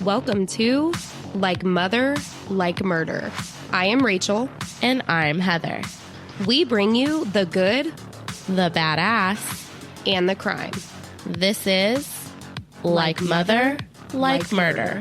Welcome to Like Mother, Like Murder. I am Rachel. And I'm Heather. We bring you the good, The badass. and the crime. This is Like Mother, Like Murder.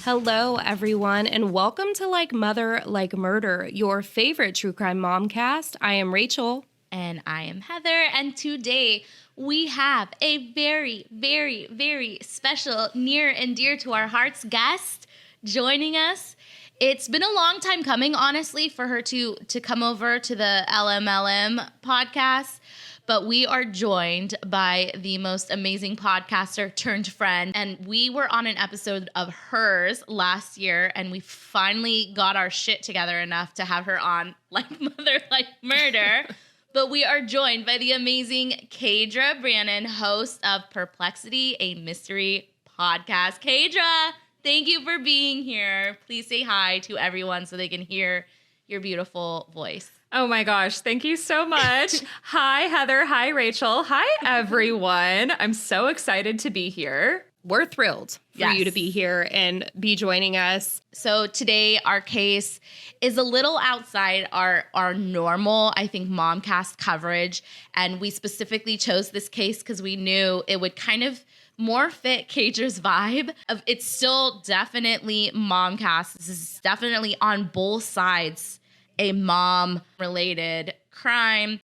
Hello, everyone, and welcome to Like Mother, Like Murder, your favorite true crime momcast. I am Rachel. And I am Heather. And today we have a very, very, very special, near and dear to our hearts guest joining us. It's been a long time coming, honestly, for her to come over to the LMLM podcast. But we are joined by the most amazing podcaster turned friend. And we were on an episode of hers last year, and we finally got our shit together enough to have her on Like Mother, Like Murder. But we are joined by the amazing Kaydra Brannon, host of Perplexity, a mystery podcast. Kaydra, thank you for being here. Please say hi to everyone so they can hear your beautiful voice. Oh my gosh, thank you so much. Hi, Heather. Hi, Rachel. Hi, everyone. I'm so excited to be here. We're thrilled for you to be here and be joining us. So today our case is a little outside our normal, I think, Momcast coverage. And we specifically chose this case because we knew it would kind of more fit Kaydra's vibe. It's still definitely Momcast. This is definitely on both sides a mom-related crime.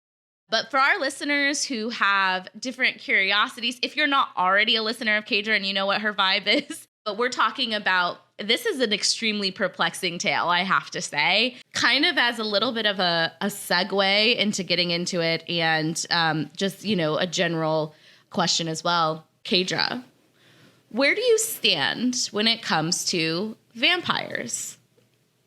But for our listeners who have different curiosities, if you're not already a listener of Kaydra and you know what her vibe is, but we're talking about, this is an extremely perplexing tale, I have to say, kind of as a little bit of a segue into getting into it and just, a general question as well. Kaydra, where do you stand when it comes to vampires?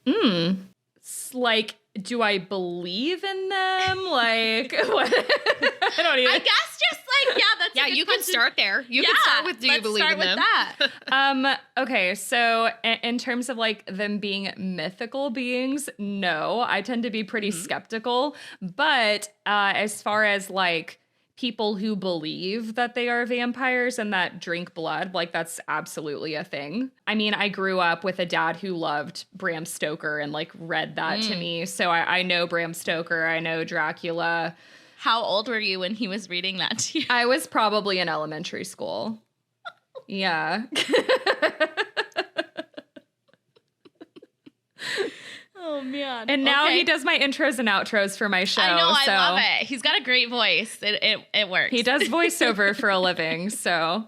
It's like, do I believe in them? Like, what? I don't even. I guess just like, that's Yeah, you can start there. You can start with, do you believe in them? That. Okay, so in terms of like them being mythical beings, no, I tend to be pretty skeptical. But as far as like people who believe that they are vampires and that drink blood, like that's absolutely a thing. I mean, I grew up with a dad who loved Bram Stoker and like read that to me. So I know Bram Stoker, I know Dracula. How old were you when he was reading that to you? I was probably in elementary school. Yeah. Oh, man. And now he does my intros and outros for my show. I know, I love it. He's got a great voice. It works. He does voiceover for a living, so.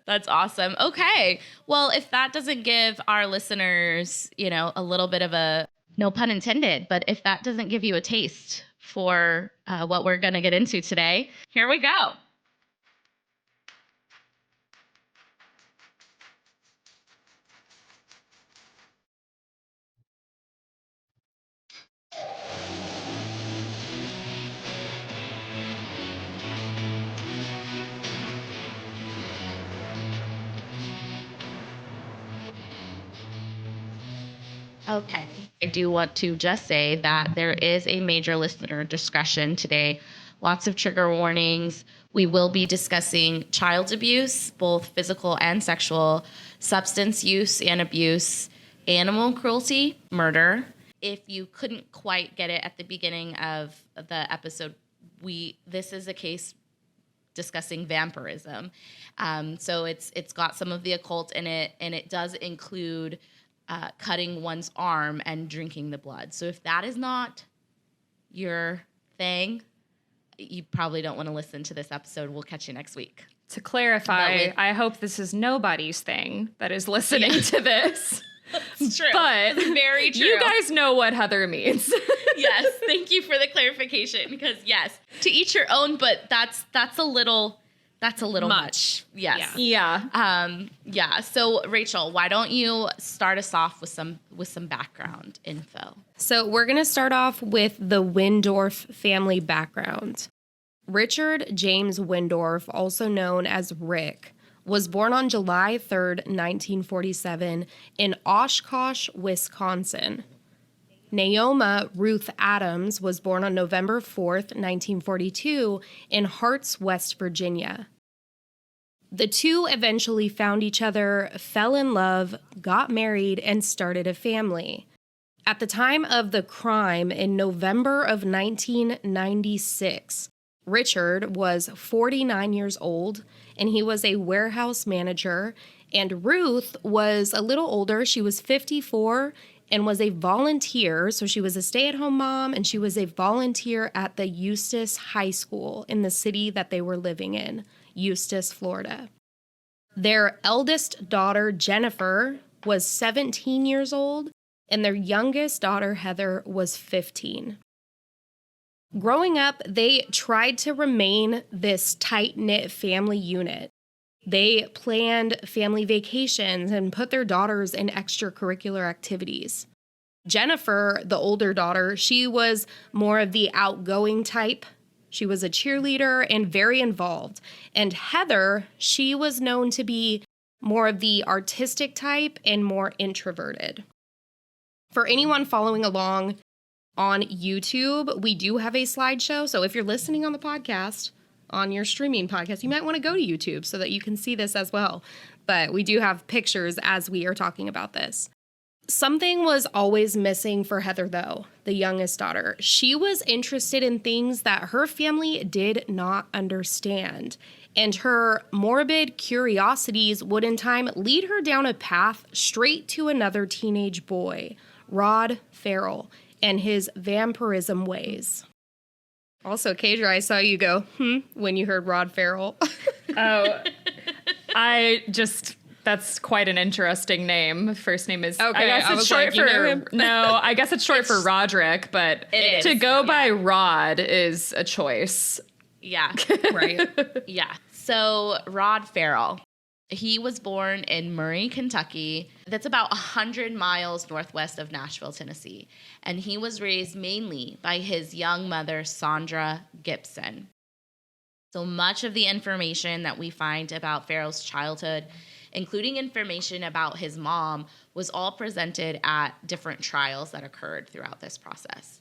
That's awesome. Okay. Well, if that doesn't give our listeners, a little bit of a, no pun intended, but if that doesn't give you a taste for what we're going to get into today, here we go. Okay. I do want to just say that there is a major listener discretion today. Lots of trigger warnings. We will be discussing child abuse, both physical and sexual, substance use and abuse, animal cruelty, murder. If you couldn't quite get it at the beginning of the episode, this is a case discussing vampirism. So it's got some of the occult in it, and it does include cutting one's arm and drinking the blood. So if that is not your thing, you probably don't want to listen to this episode. We'll catch you next week. To clarify, I hope this is nobody's thing that is listening to this. It's true. But very true. You guys know what Heather means. Yes. Thank you for the clarification, because yes, to each your own, but that's a little much. Yes. Yeah. So Rachel, why don't you start us off with some background info? So we're going to start off with the Wendorf family background. Richard James Wendorf, also known as Rick, was born on July 3rd, 1947 in Oshkosh, Wisconsin. Naomi Ruth Adams was born on November 4th, 1942, in Harts, West Virginia. The two eventually found each other, fell in love, got married, and started a family. At the time of the crime in November of 1996, Richard was 49 years old, and he was a warehouse manager, and Ruth was a little older. She was 54 and was a volunteer, so she was a stay-at-home mom, and she was a volunteer at the Eustis High School in the city that they were living in, Eustis, Florida. Their eldest daughter, Jennifer, was 17 years old, and their youngest daughter, Heather, was 15. Growing up, they tried to remain this tight-knit family unit. They planned family vacations and put their daughters in extracurricular activities. Jennifer, the older daughter, she was more of the outgoing type. She was a cheerleader and very involved. And Heather, she was known to be more of the artistic type and more introverted. For anyone following along on YouTube, we do have a slideshow. So if you're listening on the podcast, on your streaming podcast, you might want to go to YouTube so that you can see this as well. But we do have pictures as we are talking about this. Something was always missing for Heather, though, the youngest daughter. She was interested in things that her family did not understand. And her morbid curiosities would in time lead her down a path straight to another teenage boy, Rod Ferrell, and his vampirism ways. Also, Kaydra, I saw you go, when you heard Rod Ferrell. Oh, that's quite an interesting name. First name is, okay, I guess it's short for, no, I guess it's short for Roderick, but to go by Rod is a choice. Yeah. Right. Yeah. So Rod Ferrell, he was born in Murray, Kentucky. That's about 100 miles northwest of Nashville, Tennessee. And he was raised mainly by his young mother, Sandra Gibson. So much of the information that we find about Ferrell's childhood, including information about his mom, was all presented at different trials that occurred throughout this process.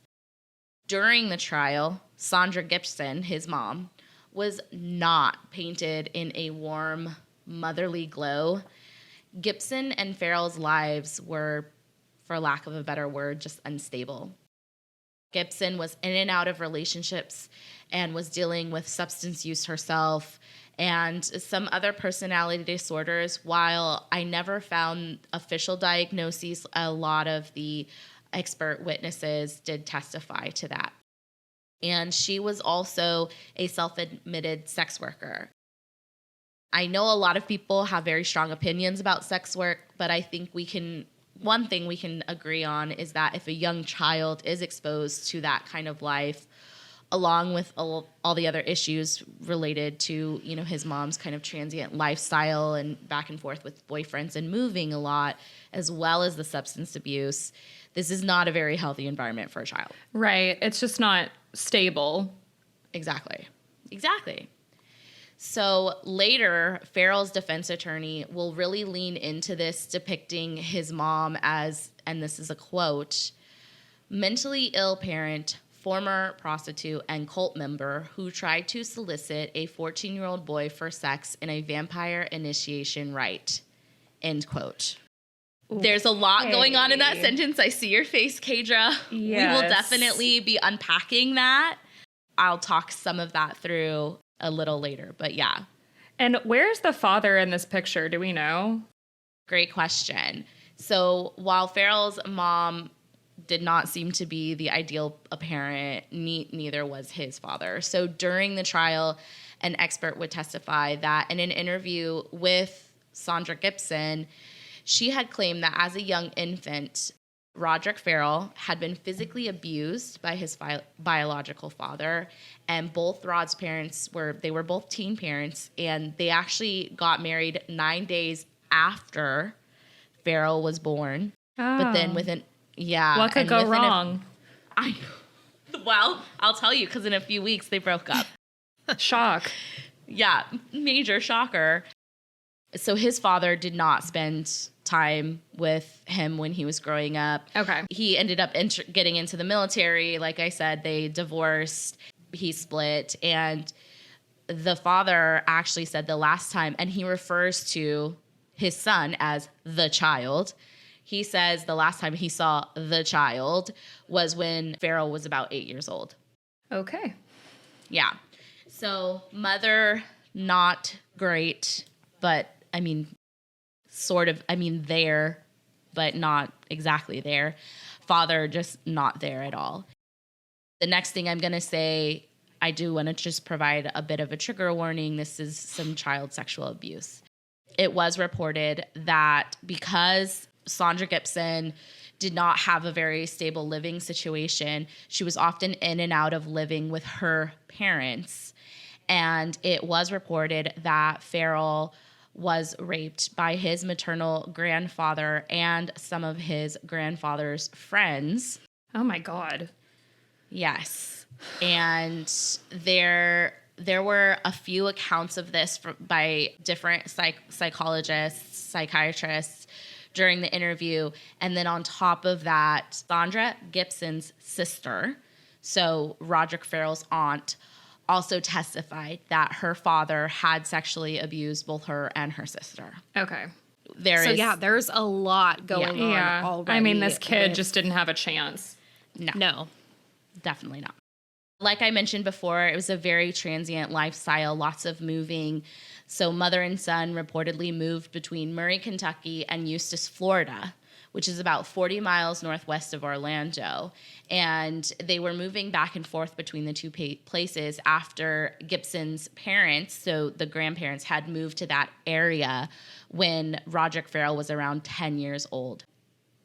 During the trial, Sandra Gibson, his mom, was not painted in a warm, motherly glow. Gibson and Ferrell's lives were, for lack of a better word, just unstable. Gibson was in and out of relationships and was dealing with substance use herself and some other personality disorders. While I never found official diagnoses, a lot of the expert witnesses did testify to that. And she was also a self-admitted sex worker. I know a lot of people have very strong opinions about sex work, but I think one thing we can agree on is that if a young child is exposed to that kind of life, along with all the other issues related to, his mom's kind of transient lifestyle and back and forth with boyfriends and moving a lot, as well as the substance abuse, this is not a very healthy environment for a child. Right. It's just not stable. Exactly. So later, Ferrell's defense attorney will really lean into this, depicting his mom as, and this is a quote, mentally ill parent, former prostitute, and cult member who tried to solicit a 14-year-old boy for sex in a vampire initiation rite, end quote. Okay. There's a lot going on in that sentence. I see your face, Kaydra. Yes. We will definitely be unpacking that. I'll talk some of that through a little later, but yeah. And where's the father in this picture? Do we know? Great question. So while Ferrell's mom did not seem to be the ideal parent, neither was his father. So during the trial, an expert would testify that in an interview with Sandra Gibson, she had claimed that as a young infant, Roderick Ferrell had been physically abused by his biological father, and both Rod's parents were both teen parents, and they actually got married 9 days after Ferrell was born. Oh. But then what could go wrong? Well, I'll tell you, because in a few weeks they broke up. Shock. Yeah, major shocker. So his father did not spend time with him when he was growing up. Okay. He ended up getting into the military. Like I said, they divorced, he split, and the father actually said the last time, and he refers to his son as the child. He says the last time he saw the child was when Ferrell was about 8 years old. Okay. Yeah. So mother, not great, but I mean, sort of, I mean, there, but not exactly there. Father, just not there at all. The next thing I'm going to say, I do want to just provide a bit of a trigger warning. This is some child sexual abuse. It was reported that because Sandra Gibson did not have a very stable living situation, she was often in and out of living with her parents. And it was reported that Ferrell was raped by his maternal grandfather and some of his grandfather's friends. Oh my God. Yes. And there were a few accounts of this by different psychologists, psychiatrists during the interview. And then on top of that, Sandra Gibson's sister, so Roderick Ferrell's aunt, also testified that her father had sexually abused both her and her sister. Okay. There's a lot going on already. I mean, this kid just didn't have a chance. No. Definitely not. Like I mentioned before, it was a very transient lifestyle, lots of moving. So mother and son reportedly moved between Murray, Kentucky and Eustis, Florida, which is about 40 miles northwest of Orlando. And they were moving back and forth between the two places after Gibson's parents, so the grandparents, had moved to that area when Roderick Ferrell was around 10 years old.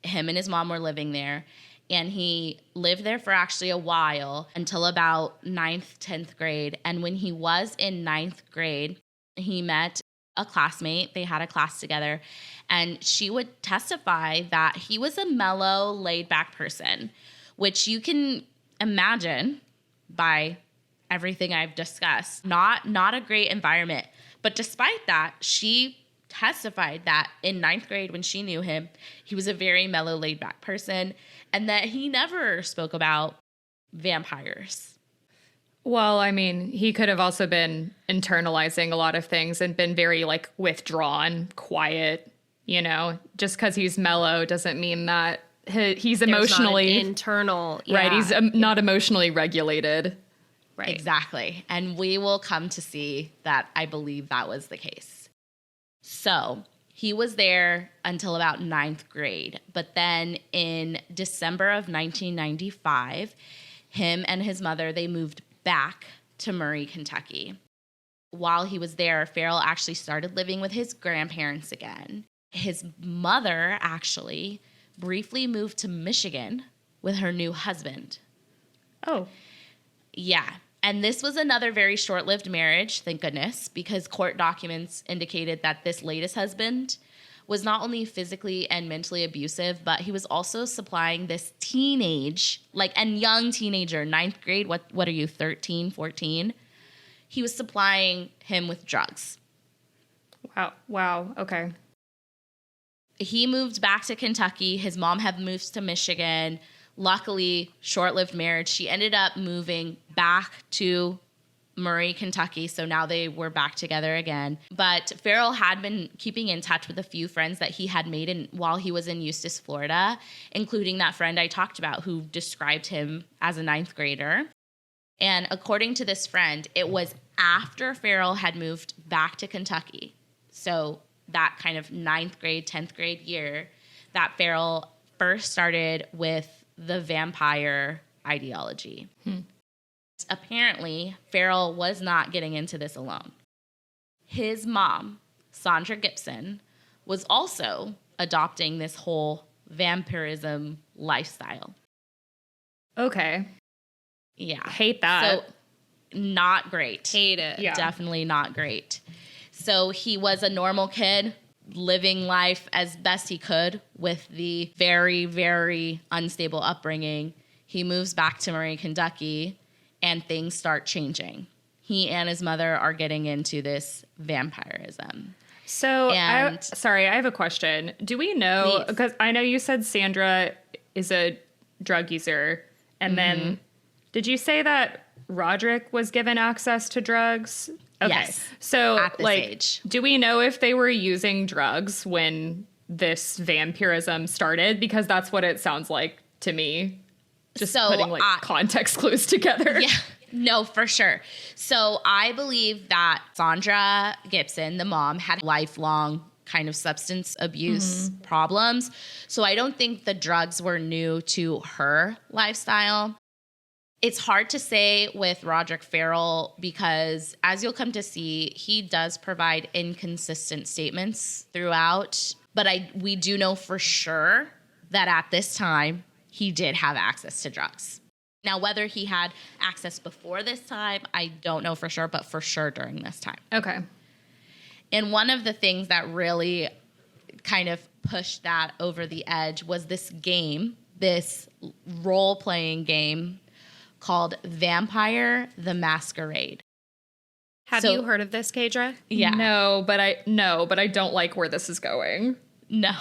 Him and his mom were living there. And he lived there for actually a while until about 9th, 10th grade. And when he was in 9th grade, he met a classmate. They had a class together. And she would testify that he was a mellow, laid-back person, which you can imagine by everything I've discussed. Not a great environment. But despite that, she testified that in 9th grade when she knew him, he was a very mellow, laid-back person, and that he never spoke about vampires. Well, I mean, he could have also been internalizing a lot of things and been very, like, withdrawn, quiet, you know? Just because he's mellow doesn't mean that he's emotionally... Not an internal... Right, he's not emotionally regulated. Right. Exactly. And we will come to see that I believe that was the case. So he was there until about 9th grade. But then in December of 1995, him and his mother, they moved back to Murray, Kentucky. While he was there, Ferrell actually started living with his grandparents again. His mother actually briefly moved to Michigan with her new husband. Oh. Yeah. And this was another very short-lived marriage, thank goodness, because court documents indicated that this latest husband was not only physically and mentally abusive, but he was also supplying this young teenager, 9th grade, what are you, 13, 14? He was supplying him with drugs. Wow, okay. He moved back to Kentucky. His mom had moved to Michigan. Luckily, short-lived marriage. She ended up moving back to Murray, Kentucky, so now they were back together again. But Ferrell had been keeping in touch with a few friends that he had made while he was in Eustis, Florida, including that friend I talked about who described him as a 9th grader. And according to this friend, it was after Ferrell had moved back to Kentucky, so that kind of 9th grade, 10th grade year, that Ferrell first started with the vampire ideology. Apparently, Ferrell was not getting into this alone. His mom, Sandra Gibson, was also adopting this whole vampirism lifestyle. Okay. Yeah. Hate that. So, not great. Hate it. Yeah. Definitely not great. So he was a normal kid, living life as best he could with the very, very unstable upbringing. He moves back to Murray, Kentucky, and things start changing. He and his mother are getting into this vampirism. So, And I have a question. Do we know, Please. because I know you said Sandra is a drug user, and then did you say that Roderick was given access to drugs? Okay. Yes, So, at this age. do we know if they were using drugs when this vampirism started? Because that's what it sounds like to me. Just So, putting context clues together. Yeah, no, for sure. So I believe that Sandra Gibson, the mom, had lifelong kind of substance abuse problems. So I don't think the drugs were new to her lifestyle. It's hard to say with Roderick Ferrell because, as you'll come to see, he does provide inconsistent statements throughout. But we do know for sure that at this time, he did have access to drugs. Now, whether he had access before this time, I don't know for sure, but for sure during this time. Okay. And one of the things that really kind of pushed that over the edge was this game, this role-playing game called Vampire the Masquerade. Have you heard of this, Kaydra? Yeah. No, but I don't like where this is going. No,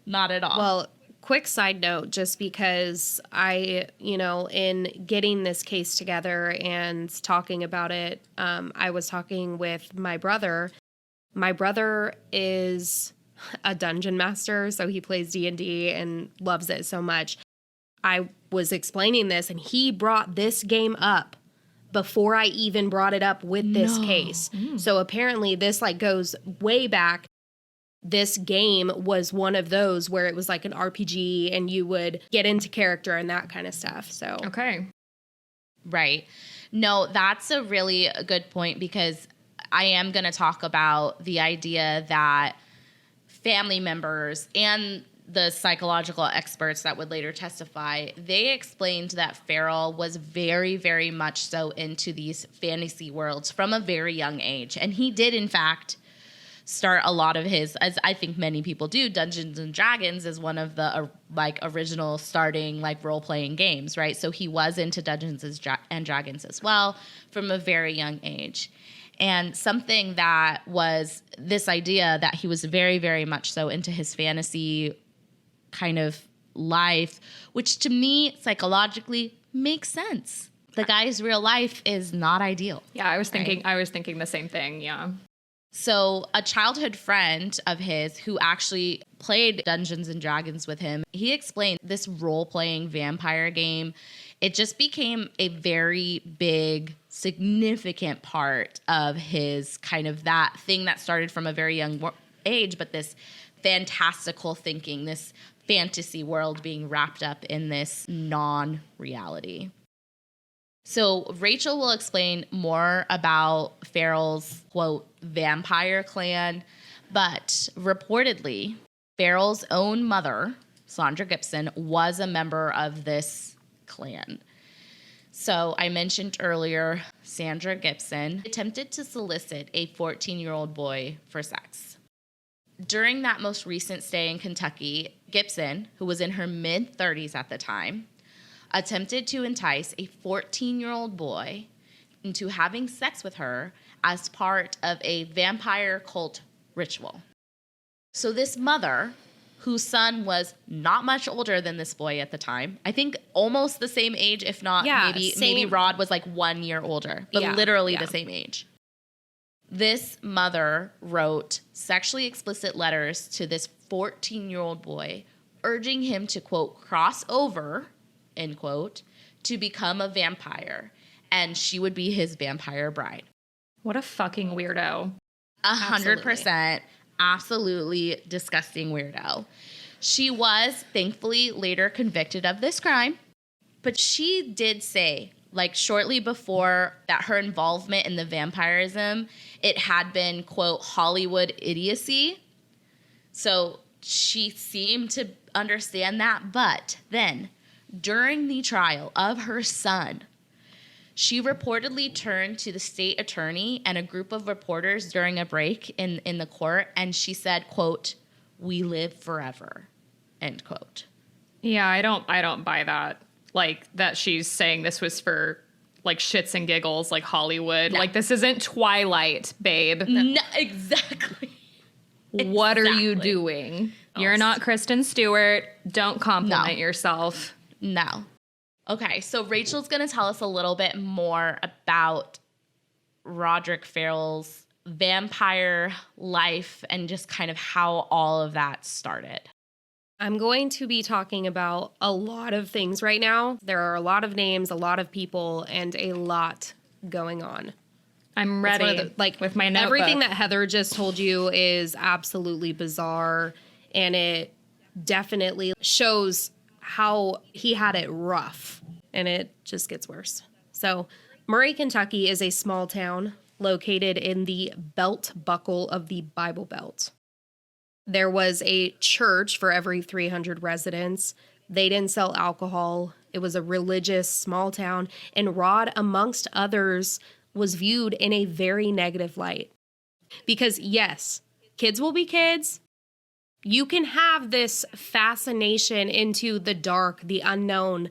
not at all. Well, quick side note, just because in getting this case together and talking about it, I was talking with my brother. My brother is a dungeon master, so he plays D&D and loves it so much. I was explaining this, and he brought this game up before I even brought it up with this case. So apparently this goes way back. This game was one of those where it was like an RPG and you would get into character and that kind of stuff. So Okay. Right. No, that's a really good point because I am going to talk about the idea that family members and the psychological experts that would later testify, they explained that Ferrell was very, very much so into these fantasy worlds from a very young age. And he did, in fact, start a lot of his, as I think many people do, Dungeons and Dragons is one of the original starting role-playing games, right? So he was into Dungeons and Dragons as well from a very young age. And something that was this idea that he was very, very much so into his fantasy kind of life, which to me psychologically makes sense. The guy's real life is not ideal. Yeah, I was thinking the same thing. Yeah. So a childhood friend of his who actually played Dungeons and Dragons with him, he explained this role-playing vampire game, it just became a very big, significant part of his kind of that thing that started from a very young age, but this fantastical thinking, this fantasy world being wrapped up in this non-reality. So Rachel will explain more about Ferrell's, quote, vampire clan, but reportedly, Ferrell's own mother, Sandra Gibson, was a member of this clan. So I mentioned earlier, Sandra Gibson attempted to solicit a 14-year-old boy for sex. During that most recent stay in Kentucky, Gibson, who was in her mid-30s at the time, attempted to entice a 14-year-old boy into having sex with her as part of a vampire cult ritual. So this mother, whose son was not much older than this boy at the time, I think almost the same age, if not maybe Rod was 1 year older, but literally the same age. This mother wrote sexually explicit letters to this 14-year-old boy, urging him to, quote, cross over, end quote, to become a vampire, and she would be his vampire bride. What a fucking weirdo. 100%. Absolutely disgusting weirdo. She was thankfully later convicted of this crime, but she did say, shortly before that, her involvement in the vampirism, it had been, quote, Hollywood idiocy. So she seemed to understand that, but then during the trial of her son, she reportedly turned to the state attorney and a group of reporters during a break in the court, and she said, quote, "We live forever," end quote. Yeah, I don't buy that. That she's saying this was for shits and giggles, Hollywood. No. This isn't Twilight, babe. No, exactly. What are you Exactly. doing? You're not Kristen Stewart. Don't compliment yourself. No. Okay, so Rachel's going to tell us a little bit more about Roderick Ferrell's vampire life and just kind of how all of that started. I'm going to be talking about a lot of things right now. There are a lot of names, a lot of people, and a lot going on. I'm It's one ready. of the- with my notebook. Everything that Heather just told you is absolutely bizarre, and it definitely shows how he had it rough, and it just gets worse. So, Murray, Kentucky is a small town located in the belt buckle of the Bible Belt. There was a church for every 300 residents. They didn't sell alcohol. It was a religious small town, and Rod, amongst others, was viewed in a very negative light. Because yes, kids will be kids. You can have this fascination into the dark, the unknown,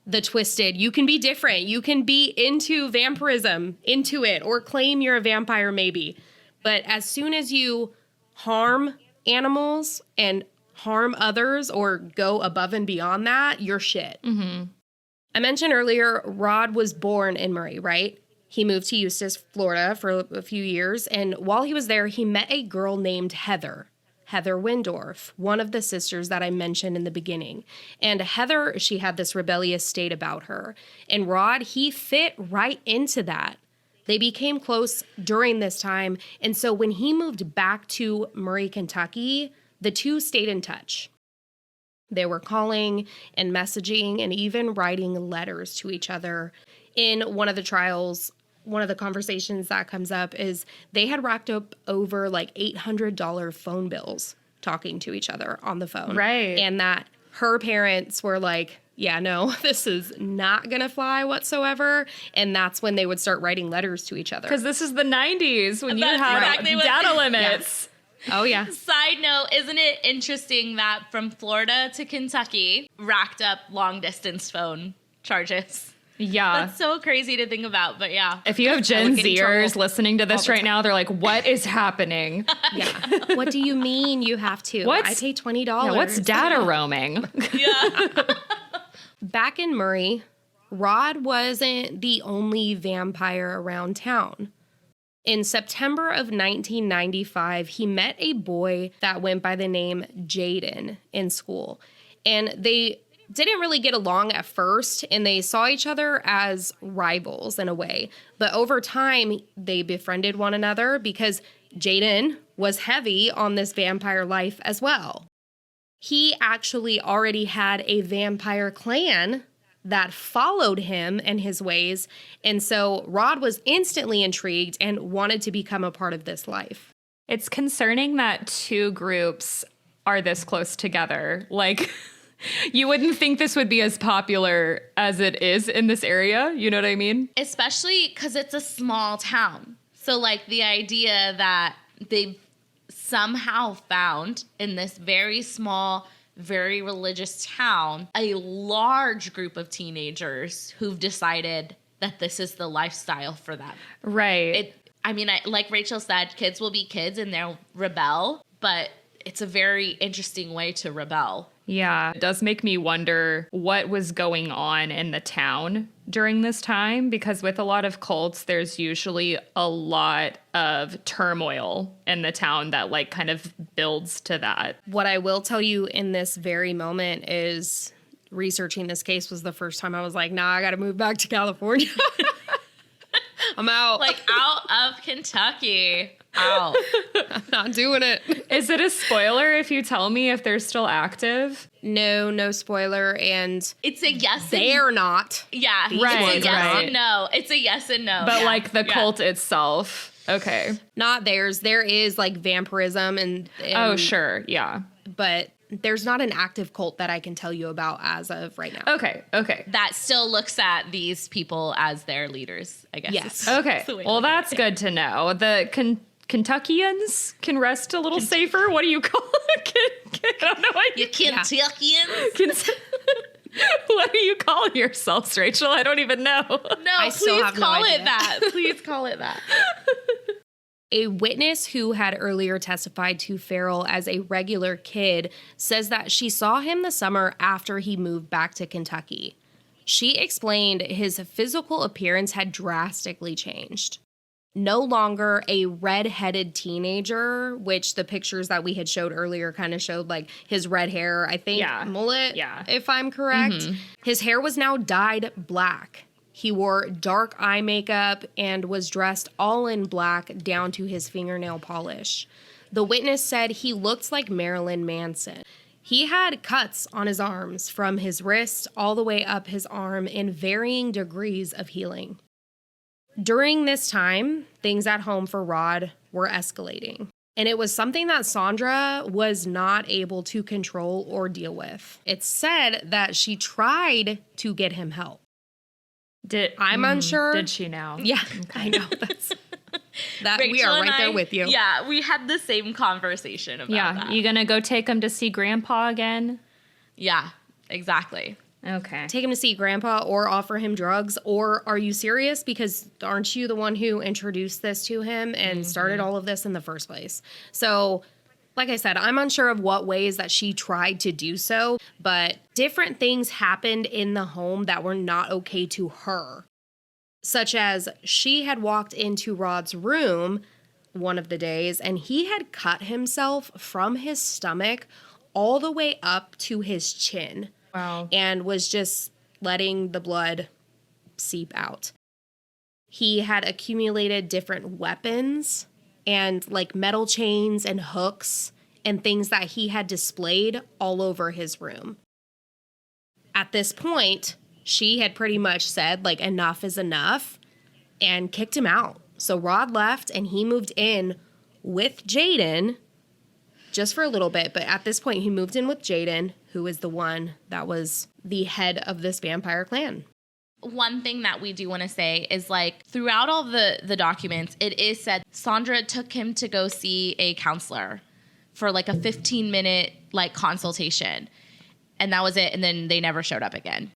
the twisted. You can be different. You can be into vampirism, into it, or claim you're a vampire maybe. But as soon as you harm animals and harm others or go above and beyond that, you're shit. Mm-hmm. I mentioned earlier, Rod was born in Murray, right? He moved to Eustis, Florida for a few years. And while he was there, he met a girl named Heather Wendorf, one of the sisters that I mentioned in the beginning. And Heather, she had this rebellious state about her. And Rod, he fit right into that. They became close during this time. And so when he moved back to Murray, Kentucky, the two stayed in touch. They were calling and messaging and even writing letters to each other. In one of the trials, one of the conversations that comes up is they had racked up over like $800 phone bills talking to each other on the phone. Right. And that her parents were like, yeah, no, this is not going to fly whatsoever. And that's when they would start writing letters to each other. Because this is the 90s when you That's had exactly what- data limits. Oh, yeah. Side note, isn't it interesting that from Florida to Kentucky racked up long distance phone charges? Yeah. That's so crazy to think about, but yeah. If you have I Gen would get in Zers trouble listening to this all the right time. now, they're like, what is happening? Yeah. What do you mean you have to? What's- I pay $20. Yeah, what's data roaming? Yeah. Back in Murray, Rod wasn't the only vampire around town. In September of 1995, he met a boy that went by the name Jaden in school. And they didn't really get along at first, and they saw each other as rivals in a way. But over time, they befriended one another because Jaden was heavy on this vampire life as well. He actually already had a vampire clan that followed him and his ways. And so Rod was instantly intrigued and wanted to become a part of this life. It's concerning that two groups are this close together. Like, you wouldn't think this would be as popular as it is in this area. You know what I mean? Especially because it's a small town. So, like, the idea that they've somehow found in this very small, very religious town, a large group of teenagers who've decided that this is the lifestyle for them. Right. Like Rachel said, kids will be kids and they'll rebel, but it's a very interesting way to rebel. Yeah, it does make me wonder what was going on in the town during this time, because with a lot of cults, there's usually a lot of turmoil in the town that like kind of builds to that. What I will tell you in this very moment is researching this case was the first time I was like, nah, I got to move back to California. I'm out. Like, out of Kentucky. Out. I'm not doing it. Is it a spoiler if you tell me if they're still active? No spoiler. And It's a yes and they're not. yeah. Right, It's a yes right. and no. It's a yes and no. But Yeah. like the Yeah. cult itself. Okay. Not theirs. There is like vampirism and Oh, sure. Yeah. but there's not an active cult that I can tell you about as of right now. Okay. Okay. That still looks at these people as their leaders, I guess. Yes. Okay. the way Well, to look at that's good to know. The Kentuckians can rest a little safer. What do you call it? I don't know what You Kentuckians? what do you call yourselves, Rachel? I don't even know. No, I still please have no call it idea. that. Please call it that. A witness who had earlier testified to Ferrell as a regular kid says that she saw him the summer after he moved back to Kentucky. She explained his physical appearance had drastically changed. No longer a red-headed teenager, which the pictures that we had showed earlier kind of showed like his red hair, I think, mullet, if I'm correct. His hair was now dyed black. He wore dark eye makeup and was dressed all in black down to his fingernail polish. The witness said he looked like Marilyn Manson. He had cuts on his arms from his wrist all the way up his arm in varying degrees of healing. During this time, things at home for Rod were escalating, and it was something that Sandra was not able to control or deal with. It's said that she tried to get him help. I'm unsure. Did she now? Yeah, okay. I know. We are right there with you. Yeah, we had the same conversation about that. You gonna go take him to see Grandpa again? Yeah, exactly. Okay. Take him to see Grandpa or offer him drugs? Or are you serious? Because aren't you the one who introduced this to him and started all of this in the first place? So, like I said, I'm unsure of what ways that she tried to do so, but different things happened in the home that were not okay to her. Such as she had walked into Rod's room one of the days and he had cut himself from his stomach all the way up to his chin. Wow. And was just letting the blood seep out. He had accumulated different weapons and like metal chains and hooks and things that he had displayed all over his room. At this point, she had pretty much said like enough is enough and kicked him out. So Rod left and he moved in with Jaden just for a little bit. But at this point, he moved in with Jaden, who is the one that was the head of this vampire clan. One thing that we do want to say is like throughout all the documents, it is said Sandra took him to go see a counselor for like a 15-minute like consultation. And that was it. And then they never showed up again.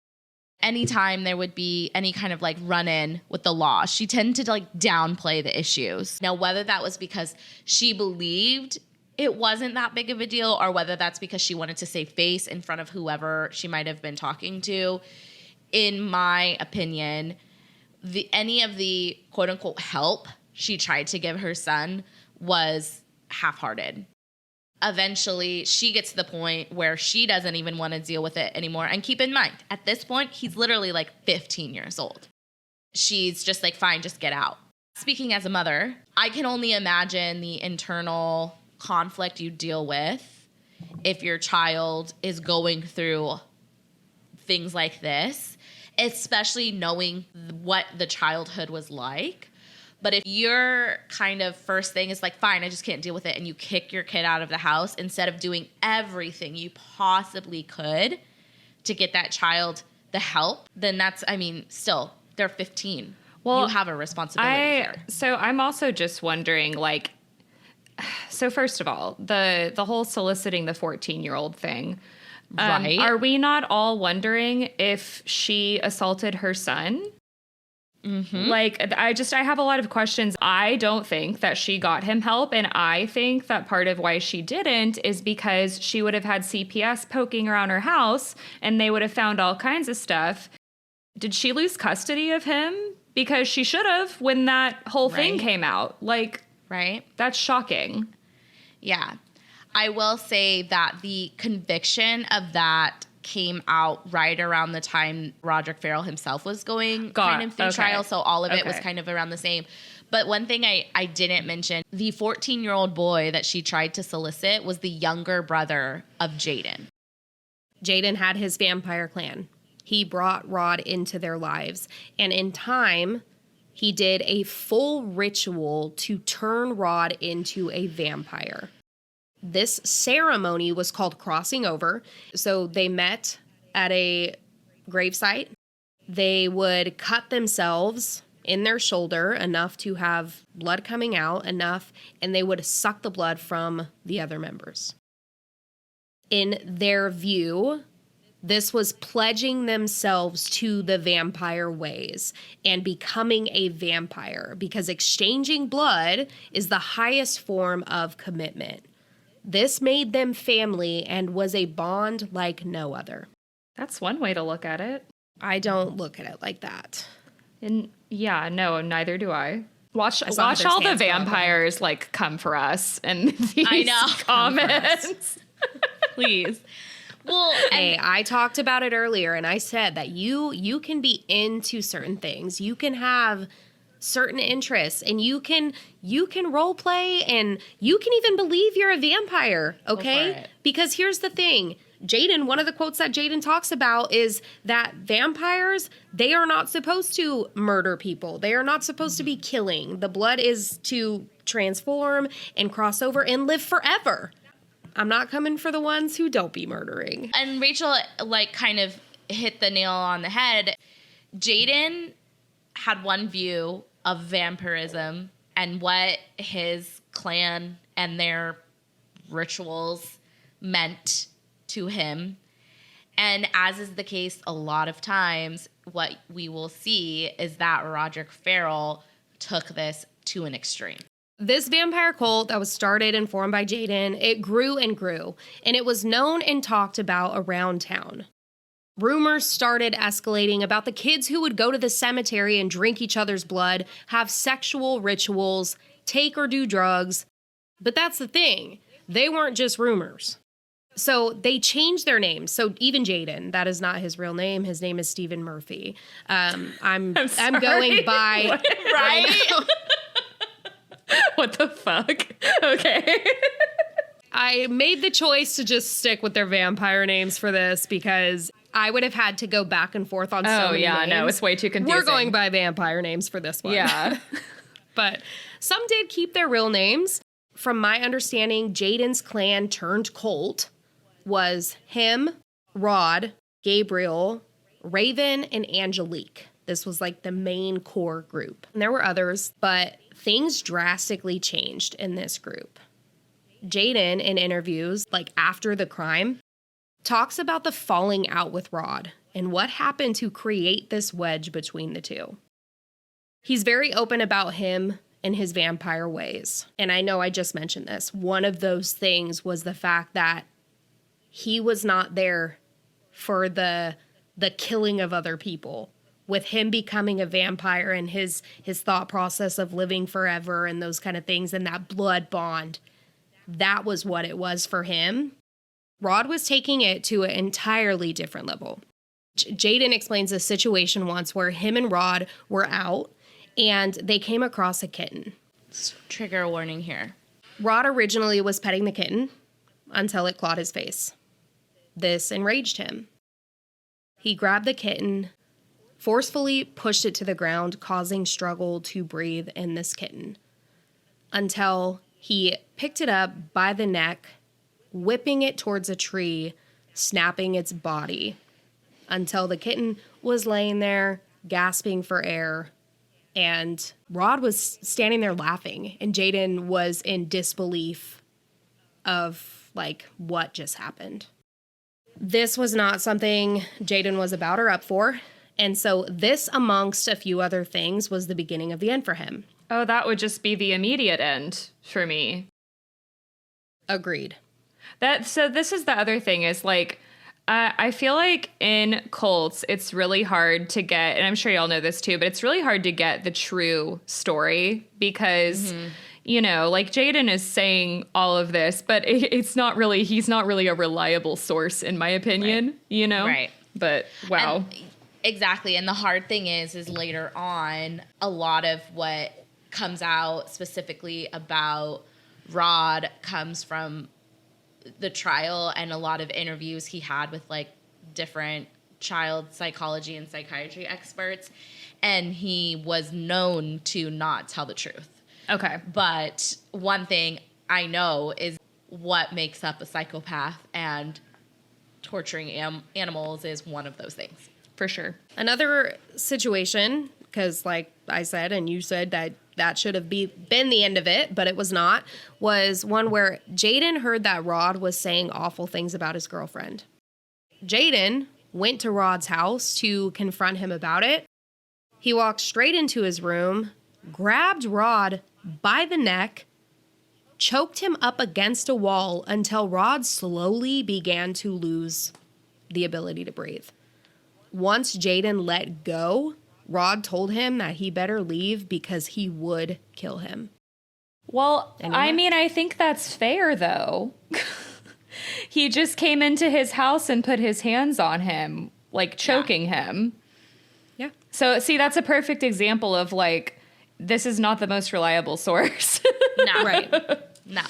Anytime there would be any kind of like run-in with the law, she tended to like downplay the issues. Now, whether that was because she believed it wasn't that big of a deal or whether that's because she wanted to save face in front of whoever she might have been talking to, in my opinion, any of the quote-unquote help she tried to give her son was half-hearted. Eventually, she gets to the point where she doesn't even want to deal with it anymore. And keep in mind, at this point, he's literally like 15 years old. She's just like, fine, just get out. Speaking as a mother, I can only imagine the internal conflict you deal with if your child is going through things like this, especially knowing what the childhood was like. But if your kind of first thing is like, fine, I just can't deal with it, and you kick your kid out of the house instead of doing everything you possibly could to get that child the help, then that's, I mean, still, they're 15. Well, you have a responsibility here. So I'm also just wondering, like, so first of all, the whole soliciting the 14-year-old thing. Right. Are we not all wondering if she assaulted her son? Mm-hmm. Like, I have a lot of questions. I don't think that she got him help. And I think that part of why she didn't is because she would have had CPS poking around her house and they would have found all kinds of stuff. Did she lose custody of him? Because she should have when that whole thing came out. Like, right. That's shocking. Yeah. I will say that the conviction of that came out right around the time Roderick Ferrell himself was going kind of through trial. So all of it was kind of around the same. But one thing I didn't mention, the 14-year-old boy that she tried to solicit was the younger brother of Jaden. Jaden had his vampire clan. He brought Rod into their lives. And in time, he did a full ritual to turn Rod into a vampire. This ceremony was called crossing over. So they met at a gravesite. They would cut themselves in their shoulder enough to have blood coming out enough, and they would suck the blood from the other members. In their view, This was pledging themselves to the vampire ways and becoming a vampire, because exchanging blood is the highest form of commitment. This made them family and was a bond like no other. That's one way to look at it. I don't look at it like that. And yeah, no, neither do I. Watch there's all the hands going up. vampires like come for us and these I know. comments. Please. Well, Hey, I talked about it earlier, and I said that you can be into certain things. You can have certain interests, and you can role play, and you can even believe you're a vampire, for okay? it. Because here's the thing. Jaden, one of the quotes that Jaden talks about is that vampires, they are not supposed to murder people. They are not supposed to be killing. The blood is to transform and cross over and live forever. I'm not coming for the ones who don't be murdering. and Rachel like kind of hit the nail on the head. Jaden had one view of vampirism and what his clan and their rituals meant to him. And as is the case a lot of times, what we will see is that Roderick Ferrell took this to an extreme. This vampire cult that was started and formed by Jaden, it grew and grew, and it was known and talked about around town. Rumors started escalating about the kids who would go to the cemetery and drink each other's blood, have sexual rituals, take or do drugs. But that's the thing. They weren't just rumors. So they changed their names. So even Jaden, that is not his real name. His name is Jaden Murphy. I'm going by Right? What the fuck? Okay. I made the choice to just stick with their vampire names for this because I would have had to go back and forth on so many names. No, it's way too confusing. We're going by vampire names for this one. Yeah. But some did keep their real names. From my understanding, Jaden's clan turned cult was him, Rod, Gabriel, Raven, and Angelique. This was like the main core group. And there were others, but things drastically changed in this group. Jaden, in interviews, like after the crime, talks about the falling out with Rod and what happened to create this wedge between the two. He's very open about him and his vampire ways. And I know I just mentioned this. One of those things was the fact that he was not there for the killing of other people. With him becoming a vampire and his thought process of living forever and those kind of things and that blood bond, that was what it was for him. Rod was taking it to an entirely different level. Jaden explains a situation once where him and Rod were out and they came across a kitten. Trigger warning here. Rod originally was petting the kitten until it clawed his face. This enraged him. He grabbed the kitten, forcefully pushed it to the ground, causing struggle to breathe in this kitten, until he picked it up by the neck, whipping it towards a tree, snapping its body, until the kitten was laying there, gasping for air, and Rod was standing there laughing, and Jaden was in disbelief of, like, what just happened. This was not something Jaden was about or up for, and so this, amongst a few other things, was the beginning of the end for him. Oh, that would just be the immediate end for me. Agreed. So this is the other thing is like, I feel like in cults, it's really hard to get, and I'm sure y'all know this too, but it's really hard to get the true story because, you know, like Jaden is saying all of this, but he's not really a reliable source in my opinion, you know? Right. But wow. Exactly. And the hard thing is later on, a lot of what comes out specifically about Rod comes from the trial and a lot of interviews he had with like different child psychology and psychiatry experts. And he was known to not tell the truth. Okay. But one thing I know is what makes up a psychopath, and torturing animals is one of those things. For sure. Another situation, because like I said, and you said that should have been the end of it, but it was not, was one where Jaden heard that Rod was saying awful things about his girlfriend. Jaden went to Rod's house to confront him about it. He walked straight into his room, grabbed Rod by the neck, choked him up against a wall until Rod slowly began to lose the ability to breathe. Once Jaden let go, Rod told him that he better leave because he would kill him. Well, I mean, I think that's fair, though. He just came into his house and put his hands on him, like choking him. Yeah. So, see, that's a perfect example of, like, this is not the most reliable source. No. Right. No.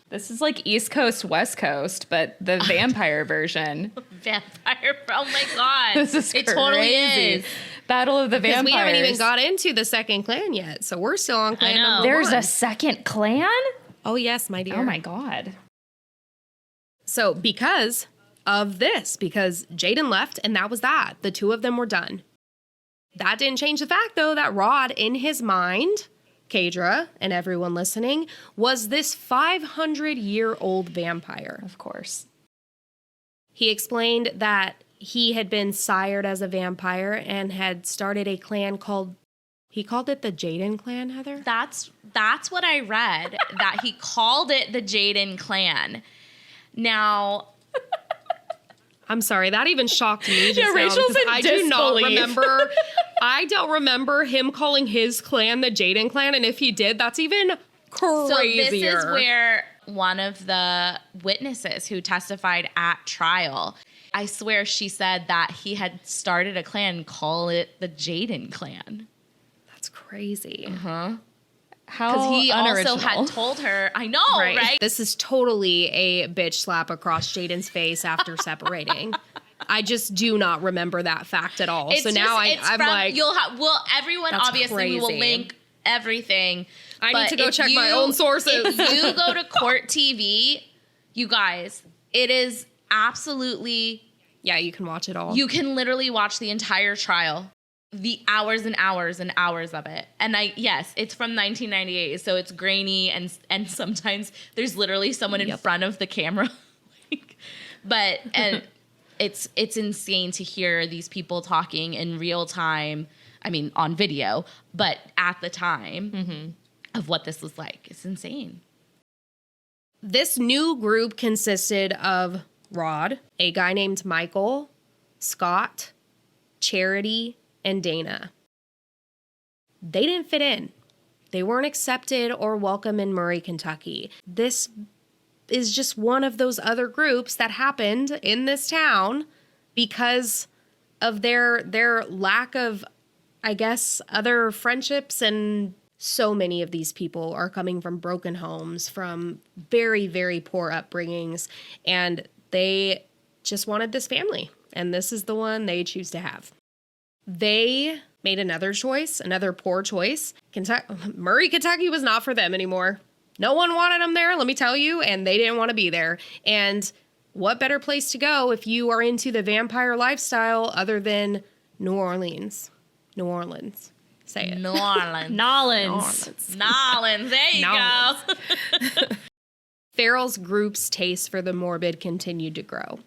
This is like East Coast, West Coast, but the vampire version. Vampire. Oh my God. This is it crazy. totally is. Battle of the Vampires. Because we haven't even got into the second clan yet, so we're still on clan number There's one. a second clan? Oh, yes, my dear. Oh my God. So because of this, because Jaden left and that was that, the two of them were done. That didn't change the fact, though, that Rod, in his mind, Kaydra, and everyone listening, was this 500-year-old vampire. Of course. He explained that he had been sired as a vampire and had started a clan called, he called it the Jaden clan, Heather? That's what I read, that he called it the Jaden clan. Now, I'm sorry, that even shocked me just now, Rachel's because in I do not disbelief. remember. I don't remember him calling his clan the Jaden clan, and if he did, that's even crazier. so this is where one of the witnesses who testified at trial, I swear she said that he had started a clan, call it the Jaden clan. That's crazy. How Because he unoriginal. also had told her, I know, right? This is totally a bitch slap across Jaden's face after separating. I just do not remember that fact at all. It's so now just- it's I'm from, like, everyone, that's obviously, we will crazy. link everything. I need But to go if check my own sources. If you go to Court TV, you guys, it is absolutely, yeah, you can watch it all. you can literally watch the entire trial, the hours and hours and hours of it. And yes, it's from 1998, so it's grainy and sometimes there's literally someone in front of the camera. And it's insane to hear these people talking in real time. I mean, on video, but at the time of what this was like. It's insane. This new group consisted of Rod, a guy named Michael, Scott, Charity, and Dana. They didn't fit in. They weren't accepted or welcome in Murray, Kentucky. This is just one of those other groups that happened in this town because of their lack of, I guess, other friendships. And so many of these people are coming from broken homes, from very, very poor upbringings, and they just wanted this family. And this is the one they choose to have. They made another choice, another poor choice. Murray, Kentucky was not for them anymore. No one wanted them there, let me tell you, and they didn't want to be there. And what better place to go if you are into the vampire lifestyle other than New Orleans? New Orleans. Say it. New Orleans. Nolans. Nolans. There you Nolans. go. Ferrell's group's taste for the morbid continued to grow.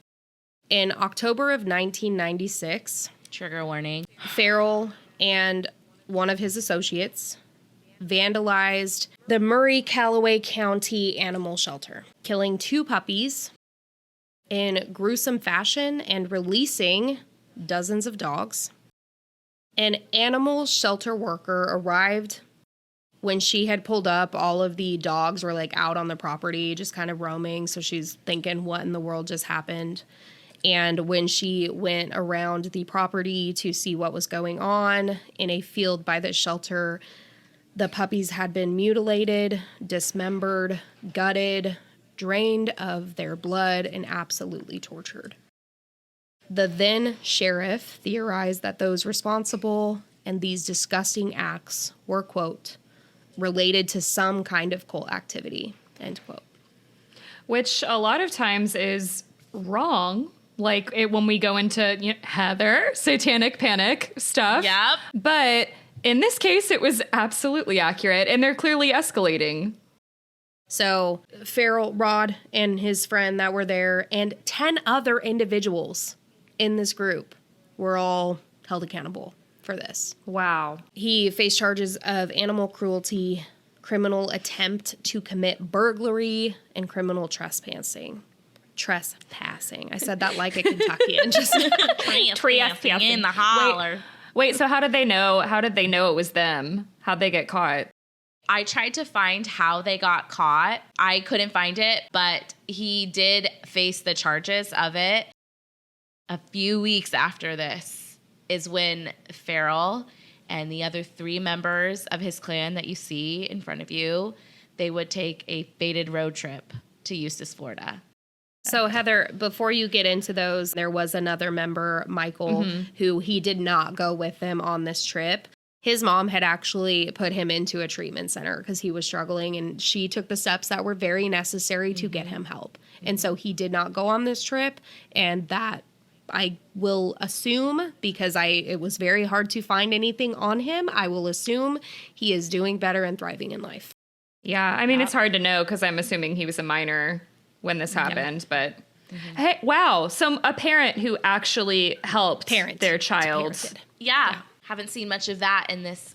In October of 1996, Trigger warning. Ferrell and one of his associates vandalized the Murray-Callaway County Animal Shelter, killing 2 puppies in gruesome fashion and releasing dozens of dogs. An animal shelter worker arrived when she had pulled up. All of the dogs were like out on the property, just kind of roaming. So she's thinking, what in the world just happened? And when she went around the property to see what was going on in a field by the shelter, the puppies had been mutilated, dismembered, gutted, drained of their blood, and absolutely tortured. The then sheriff theorized that those responsible and these disgusting acts were, quote, related to some kind of cult activity, end quote. Which a lot of times is wrong. Like when we go into Heather, satanic panic stuff. Yep. But in this case, it was absolutely accurate, and they're clearly escalating. So Ferrell, Rod, and his friend that were there, and 10 other individuals in this group were all held accountable for this. Wow. He faced charges of animal cruelty, criminal attempt to commit burglary, and criminal trespassing. I said that like a Kentuckian. Just Trespassing in the holler. Wait, so how did they know it was them? How'd they get caught? I tried to find how they got caught. I couldn't find it, but he did face the charges of it. A few weeks after this is when Ferrell and the other 3 members of his clan that you see in front of you, they would take a fated road trip to Eustis, Florida. So, Heather, before you get into those, there was another member, Michael, who he did not go with them on this trip. His mom had actually put him into a treatment center because he was struggling, and she took the steps that were very necessary to get him help. And so he did not go on this trip, and that I will assume, because it was very hard to find anything on him, I will assume he is doing better and thriving in life. Yeah, I mean, it's hard to know because I'm assuming he was a minor when this happened, but hey, wow. So a parent who actually helped their child. Yeah. Haven't seen much of that in this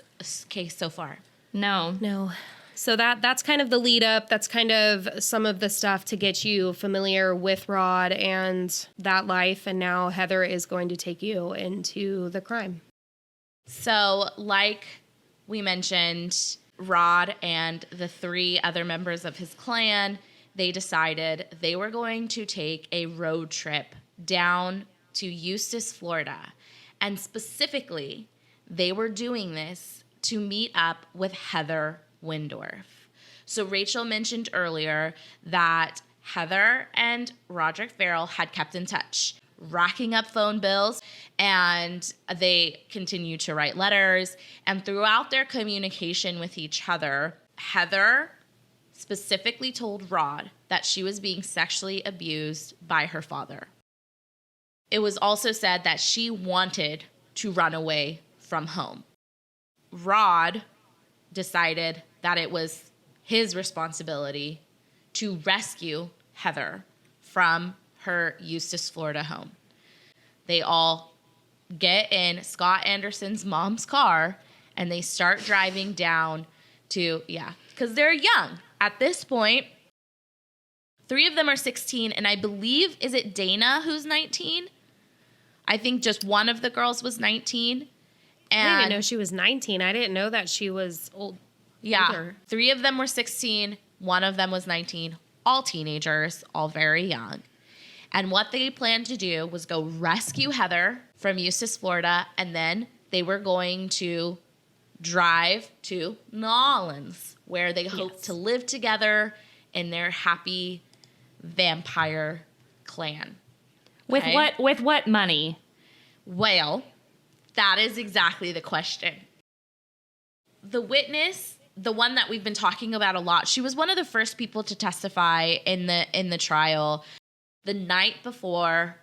case so far. No. So that's kind of the lead up. That's kind of some of the stuff to get you familiar with Rod and that life. And now Heather is going to take you into the crime. So like we mentioned, Rod and the 3 other members of his clan, they decided they were going to take a road trip down to Eustis, Florida. And specifically, they were doing this to meet up with Heather Wendorf. So Rachel mentioned earlier that Heather and Roderick Ferrell had kept in touch, racking up phone bills, and they continued to write letters. And throughout their communication with each other, Heather specifically told Rod that she was being sexually abused by her father. It was also said that she wanted to run away from home. Rod decided that it was his responsibility to rescue Heather from her Eustis, Florida home. They all get in Scott Anderson's mom's car and they start driving down to, because they're young. At this point, 3 of them are 16, and I believe, is it Dana who's 19? I think just one of the girls was 19. And I didn't know she was 19. I didn't know that she was old. Yeah, older. 3 of them were 16, one of them was 19, all teenagers, all very young. And what they planned to do was go rescue Heather from Eustis, Florida, and then they were going to drive to New Orleans, where they hoped to live together in their happy vampire clan. Okay? With what money? Well, that is exactly the question. The witness, the one that we've been talking about a lot, she was one of the first people to testify in the trial. The night before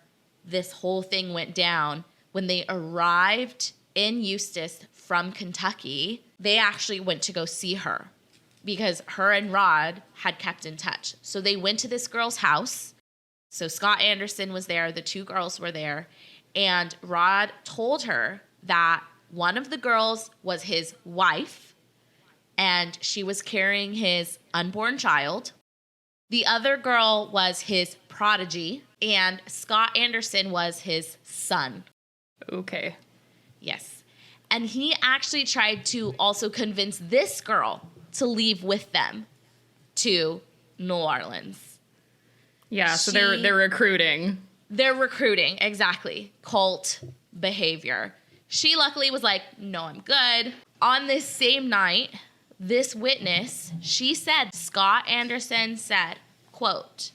this whole thing went down, when they arrived in Eustis from Kentucky, they actually went to go see her because her and Rod had kept in touch. So they went to this girl's house. So Scott Anderson was there, the 2 girls were there, and Rod told her that one of the girls was his wife and she was carrying his unborn child. The other girl was his prodigy, and Scott Anderson was his son. Okay. Yes. And he actually tried to also convince this girl to leave with them to New Orleans. Yeah, so they're recruiting. They're recruiting, exactly. Cult behavior. She luckily was like, no, I'm good. On this same night, this witness, she said, Scott Anderson said, quote,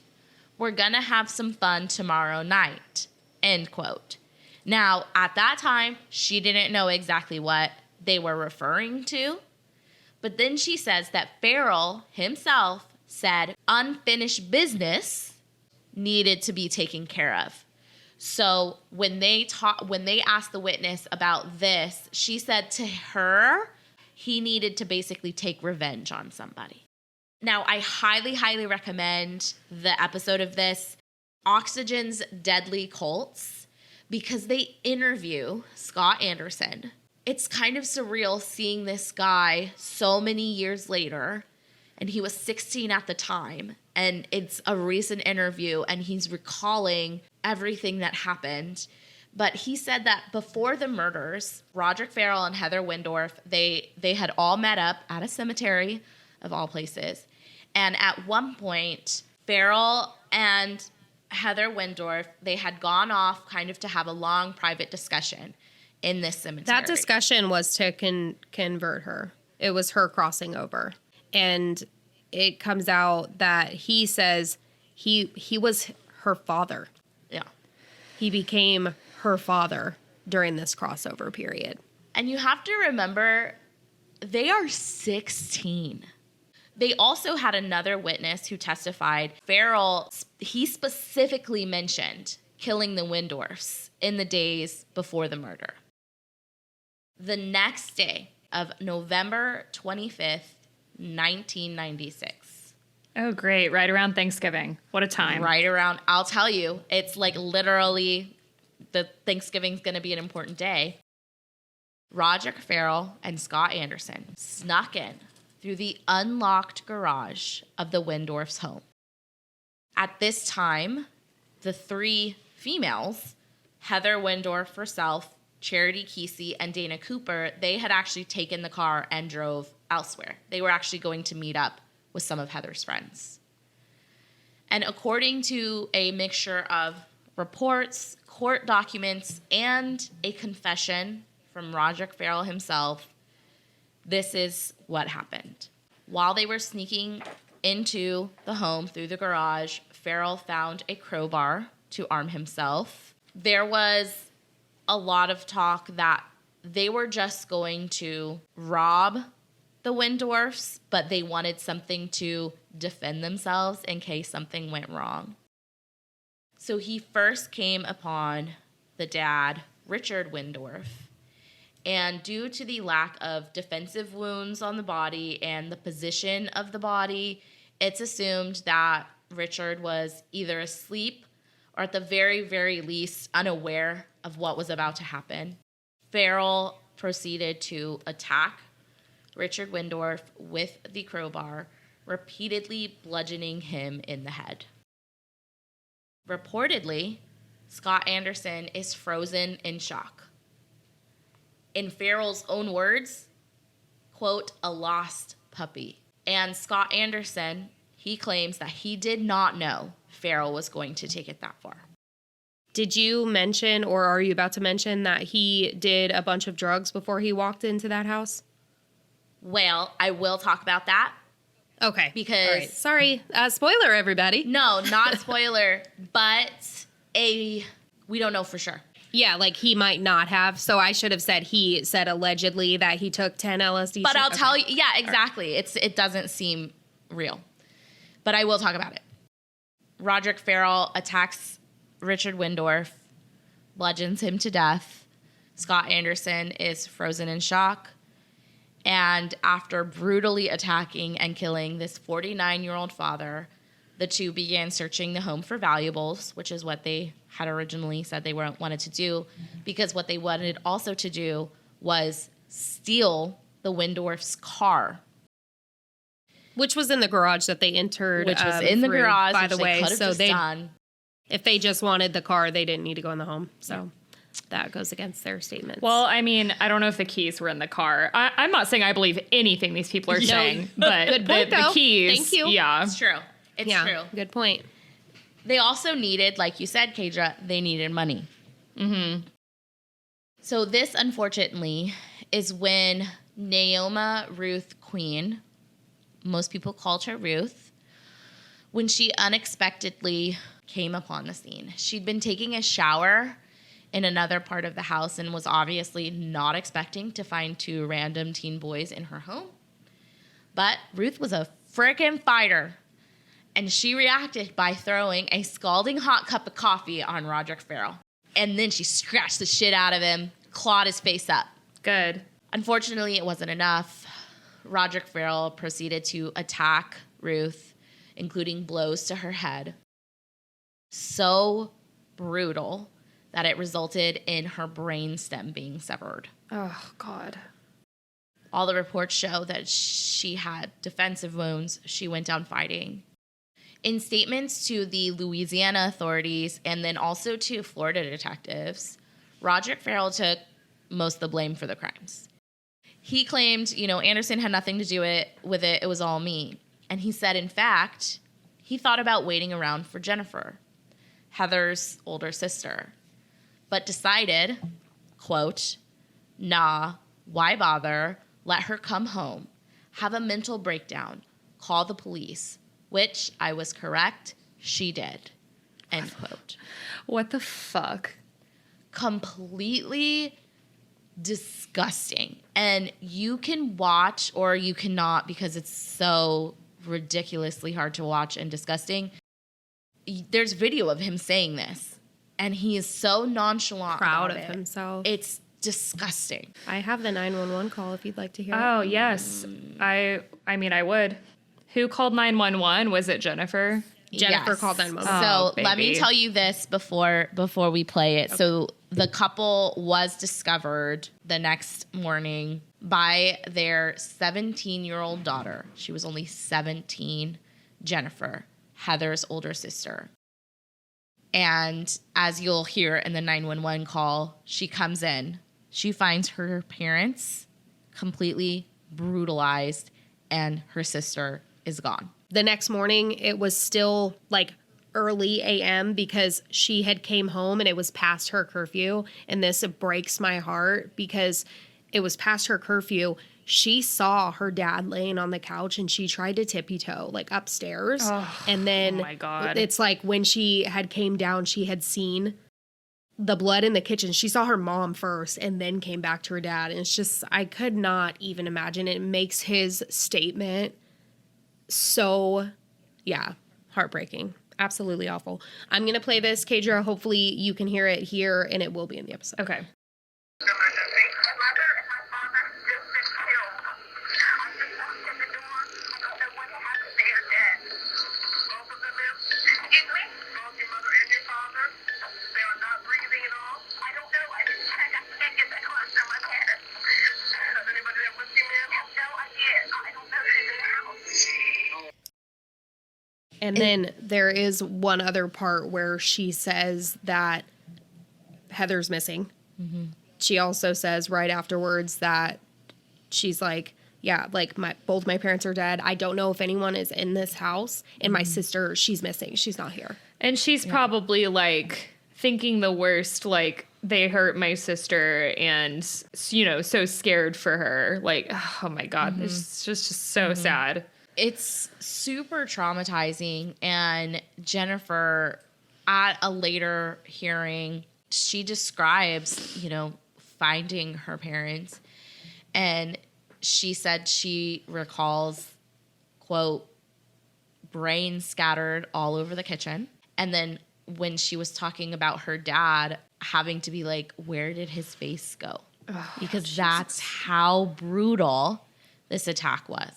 "We're gonna have some fun tomorrow night," end quote. Now, at that time, she didn't know exactly what they were referring to. But then she says that Ferrell himself said unfinished business needed to be taken care of. So when they asked the witness about this, she said to her, he needed to basically take revenge on somebody. Now, I highly, highly recommend the episode of this, Oxygen's Deadly Cults, because they interview Scott Anderson. It's kind of surreal seeing this guy so many years later, and he was 16 at the time, and it's a recent interview, and he's recalling everything that happened. But he said that before the murders, Roderick Ferrell and Heather Wendorf, they had all met up at a cemetery, of all places. And at one point, Ferrell and Heather Wendorf, they had gone off kind of to have a long private discussion in this cemetery. That discussion was to convert her. It was her crossing over. And it comes out that he says he was her father. Yeah. He became her father during this crossover period. And you have to remember, they are 16. They also had another witness who testified. Ferrell, he specifically mentioned killing the Wendorfs in the days before the murder. The next day of November 25th, 1996. Oh, great. Right around Thanksgiving. What a time. Right around, I'll tell you, it's like literally the Thanksgiving's going to be an important day. Roderick Ferrell and Scott Anderson snuck in through the unlocked garage of the Wendorf's home. At this time, the three females, Heather Wendorf herself, Charity Kesey, and Dana Cooper, they had actually taken the car and drove elsewhere. They were actually going to meet up with some of Heather's friends. And according to a mixture of reports, court documents, and a confession from Roderick Ferrell himself, this is what happened. While they were sneaking into the home through the garage, Ferrell found a crowbar to arm himself. There was a lot of talk that they were just going to rob the Wendorfs, but they wanted something to defend themselves in case something went wrong. So he first came upon the dad, Richard Wendorf, and due to the lack of defensive wounds on the body and the position of the body, it's assumed that Richard was either asleep or at the very, very least unaware of what was about to happen. Ferrell proceeded to attack Richard Wendorf with the crowbar, repeatedly bludgeoning him in the head. Reportedly, Scott Anderson is frozen in shock. In Ferrell's own words, quote, a lost puppy. And Scott Anderson, he claims that he did not know Ferrell was going to take it that far. Did you mention, or are you about to mention, that he did a bunch of drugs before he walked into that house? Well, I will talk about that. Okay. Because... All right. Sorry. Spoiler, everybody. No, not spoiler, but we don't know for sure. Yeah, like he might not have. So I should have said he said allegedly that he took 10 LSD. But I'll tell you, yeah, exactly. Right. It doesn't seem real. But I will talk about it. Roderick Ferrell attacks Richard Wendorf, bludgeons him to death. Scott Anderson is frozen in shock. And after brutally attacking and killing this 49-year-old father, the two began searching the home for valuables, which is what they had originally said they wanted to do, because what they wanted also to do was steal the Wendorf's car. Which was in the garage that they entered. Which was in the garage, by the way. So done. If they just wanted the car, they didn't need to go in the home. So that goes against their statements. Well, I mean, I don't know if the keys were in the car. I'm not saying I believe anything these people are saying, but good point, the keys. Thank you. Yeah. It's true. It's true. Good point. They also needed, like you said, Kaydra, they needed money. Mm-hmm. So this, unfortunately, is when Naomi Ruth Queen, most people called her Ruth, when she unexpectedly came upon the scene. She'd been taking a shower in another part of the house and was obviously not expecting to find two random teen boys in her home. But Ruth was a frickin' fighter, and she reacted by throwing a scalding hot cup of coffee on Roderick Ferrell. And then she scratched the shit out of him, clawed his face up. Good. Unfortunately, it wasn't enough. Roderick Ferrell proceeded to attack Ruth, including blows to her head. So brutal that it resulted in her brainstem being severed. Oh, God. All the reports show that she had defensive wounds. She went down fighting. In statements to the Louisiana authorities and then also to Florida detectives, Roderick Ferrell took most of the blame for the crimes. He claimed, Anderson had nothing to do with it. It was all me. And he said, in fact, he thought about waiting around for Jennifer, Heather's older sister, but decided, quote, nah, why bother? Let her come home, have a mental breakdown, call the police, which I was correct, she did, end quote. What the fuck? Completely disgusting. And you can watch or you cannot because it's so ridiculously hard to watch and disgusting. There's video of him saying this, and he is so nonchalant, Proud of about it. himself. It's disgusting. I have the 911 call if you'd like to hear it. Oh, yes. I mean, I would. Who called 911? Was it Jennifer? Jennifer Yes. called 911. Oh, So let me baby. tell you this before we play it. Okay. So the couple was discovered the next morning by their 17-year-old daughter. She was only 17, Jennifer, Heather's older sister. And as you'll hear in the 911 call, she comes in. She finds her parents completely brutalized and her sister is gone. The next morning, it was still like early a.m. because she had came home and it was past her curfew. And this breaks my heart because it was past her curfew. She saw her dad laying on the couch and she tried to tippy-toe like upstairs. And then oh my God. It's like when she had came down, she had seen the blood in the kitchen. She saw her mom first and then came back to her dad. And it's just, I could not even imagine. It makes his statement so, heartbreaking. Absolutely awful. I'm going to play this, Kaydra. Hopefully you can hear it here and it will be in the episode. Okay. And then there is one other part where she says that Heather's missing. Mm-hmm. She also says right afterwards that she's like, yeah, like both my parents are dead. I don't know if anyone is in this house. And my sister, she's missing. She's not here. And she's probably like thinking the worst, like they hurt my sister and, so scared for her. Like, oh my God, it's just so sad. It's super traumatizing. And Jennifer, at a later hearing, she describes, finding her parents. And she said she recalls, quote, brains scattered all over the kitchen. And then when she was talking about her dad having to be like, where did his face go? Because that's how brutal this attack was.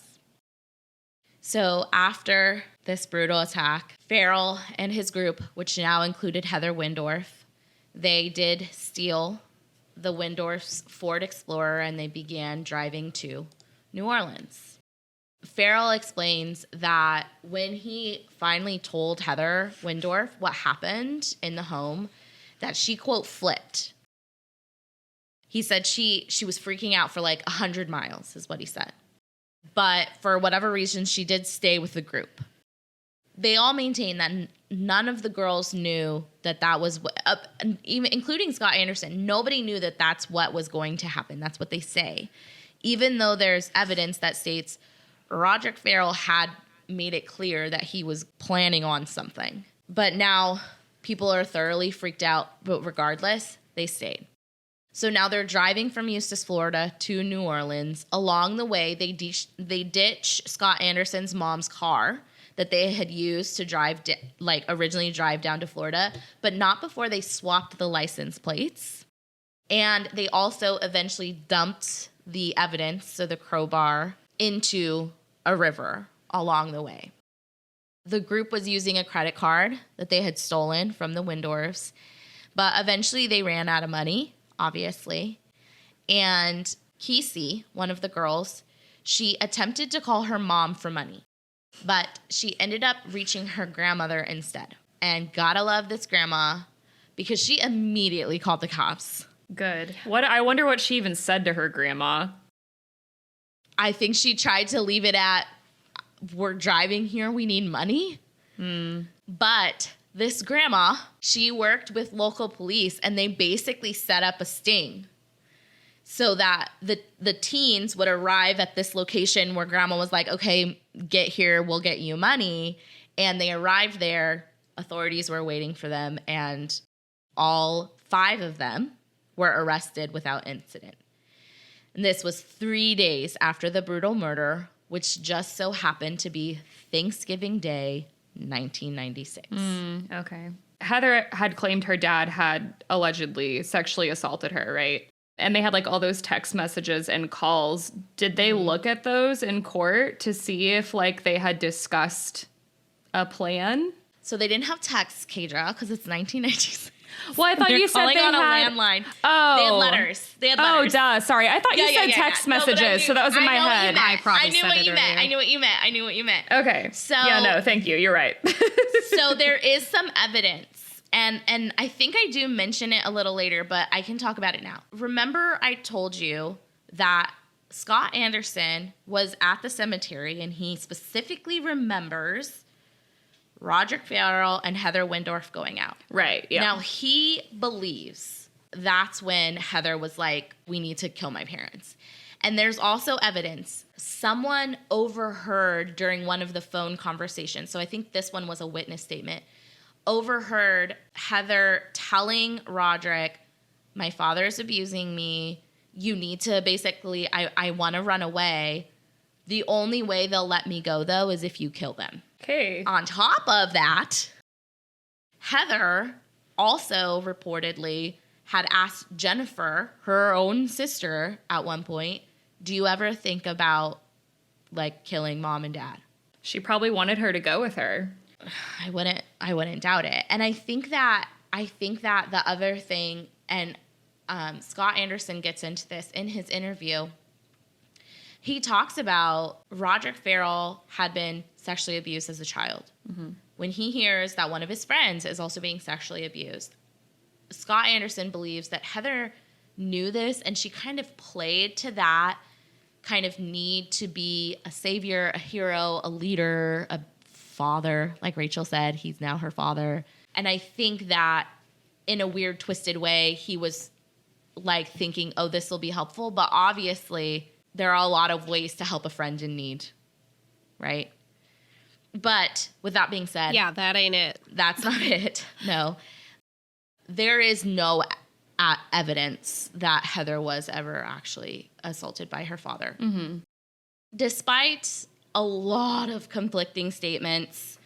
So after this brutal attack, Ferrell and his group, which now included Heather Wendorf, they did steal the Wendorf's Ford Explorer and they began driving to New Orleans. Ferrell explains that when he finally told Heather Wendorf what happened in the home, that she, quote, flipped. He said she was freaking out for like 100 miles, is what he said. But for whatever reason, she did stay with the group. They all maintain that none of the girls knew that was, even including Scott Anderson, nobody knew that that's what was going to happen. That's what they say. Even though there's evidence that states Roderick Ferrell had made it clear that he was planning on something. But now people are thoroughly freaked out, but regardless, they stayed. So now they're driving from Eustis, Florida to New Orleans. Along the way, they ditch Scott Anderson's mom's car that they had used to drive, originally drive down to Florida, but not before they swapped the license plates. And they also eventually dumped the evidence, so the crowbar, into a river along the way. The group was using a credit card that they had stolen from the Wendorfs, But eventually they ran out of money, obviously. And Kesey, one of the girls, she attempted to call her mom for money, but she ended up reaching her grandmother instead. And gotta love this grandma because she immediately called the cops. Good. I wonder what she even said to her grandma. I think she tried to leave it at, we're driving here, we need money. But this grandma, she worked with local police and they basically set up a sting so that the teens would arrive at this location where grandma was like, okay, get here, we'll get you money. And they arrived there, authorities were waiting for them, and all 5 of them were arrested without incident. And this was 3 days after the brutal murder, which just so happened to be Thanksgiving Day, 1996. Okay. Heather had claimed her dad had allegedly sexually assaulted her, right? And they had like all those text messages and calls. Did they look at those in court to see if like they had discussed a plan? So they didn't have texts, Kaydra, because it's 1996. Well, I thought you said calling they on had a landline. Oh, they had letters. Oh, duh. Sorry, I thought you said text messages, so that was in my head. I probably knew said what it you meant. earlier. I knew what you meant. Okay. So yeah, no, thank you. You're right. So there is some evidence, and I think I do mention it a little later, but I can talk about it now. Remember, I told you that Scott Anderson was at the cemetery, and he specifically remembers Roderick Ferrell and Heather Wendorf going out. Right, yeah. Now, he believes that's when Heather was like, we need to kill my parents. And there's also evidence. Someone overheard during one of the phone conversations, so I think this one was a witness statement, overheard Heather telling Roderick, my father's abusing me. You need to basically, I want to run away. The only way they'll let me go, though, is if you kill them. Okay. On top of that, Heather also reportedly had asked Jennifer, her own sister, at one point, do you ever think about, like, killing mom and dad? She probably wanted her to go with her. I wouldn't doubt it. And I think that the other thing, and Scott Anderson gets into this in his interview, he talks about Roderick Ferrell had been sexually abused as a child. Mm-hmm. When he hears that one of his friends is also being sexually abused, Scott Anderson believes that Heather knew this and she kind of played to that kind of need to be a savior, a hero, a leader, a father. Like Rachel said, he's now her father. And I think that in a weird, twisted way, he was like thinking, oh, this will be helpful. But obviously, there are a lot of ways to help a friend in need, right? But with that being said... Yeah, that ain't it. That's not it. No. There is no evidence that Heather was ever actually assaulted by her father. Mm-hmm. Despite a lot of conflicting statements,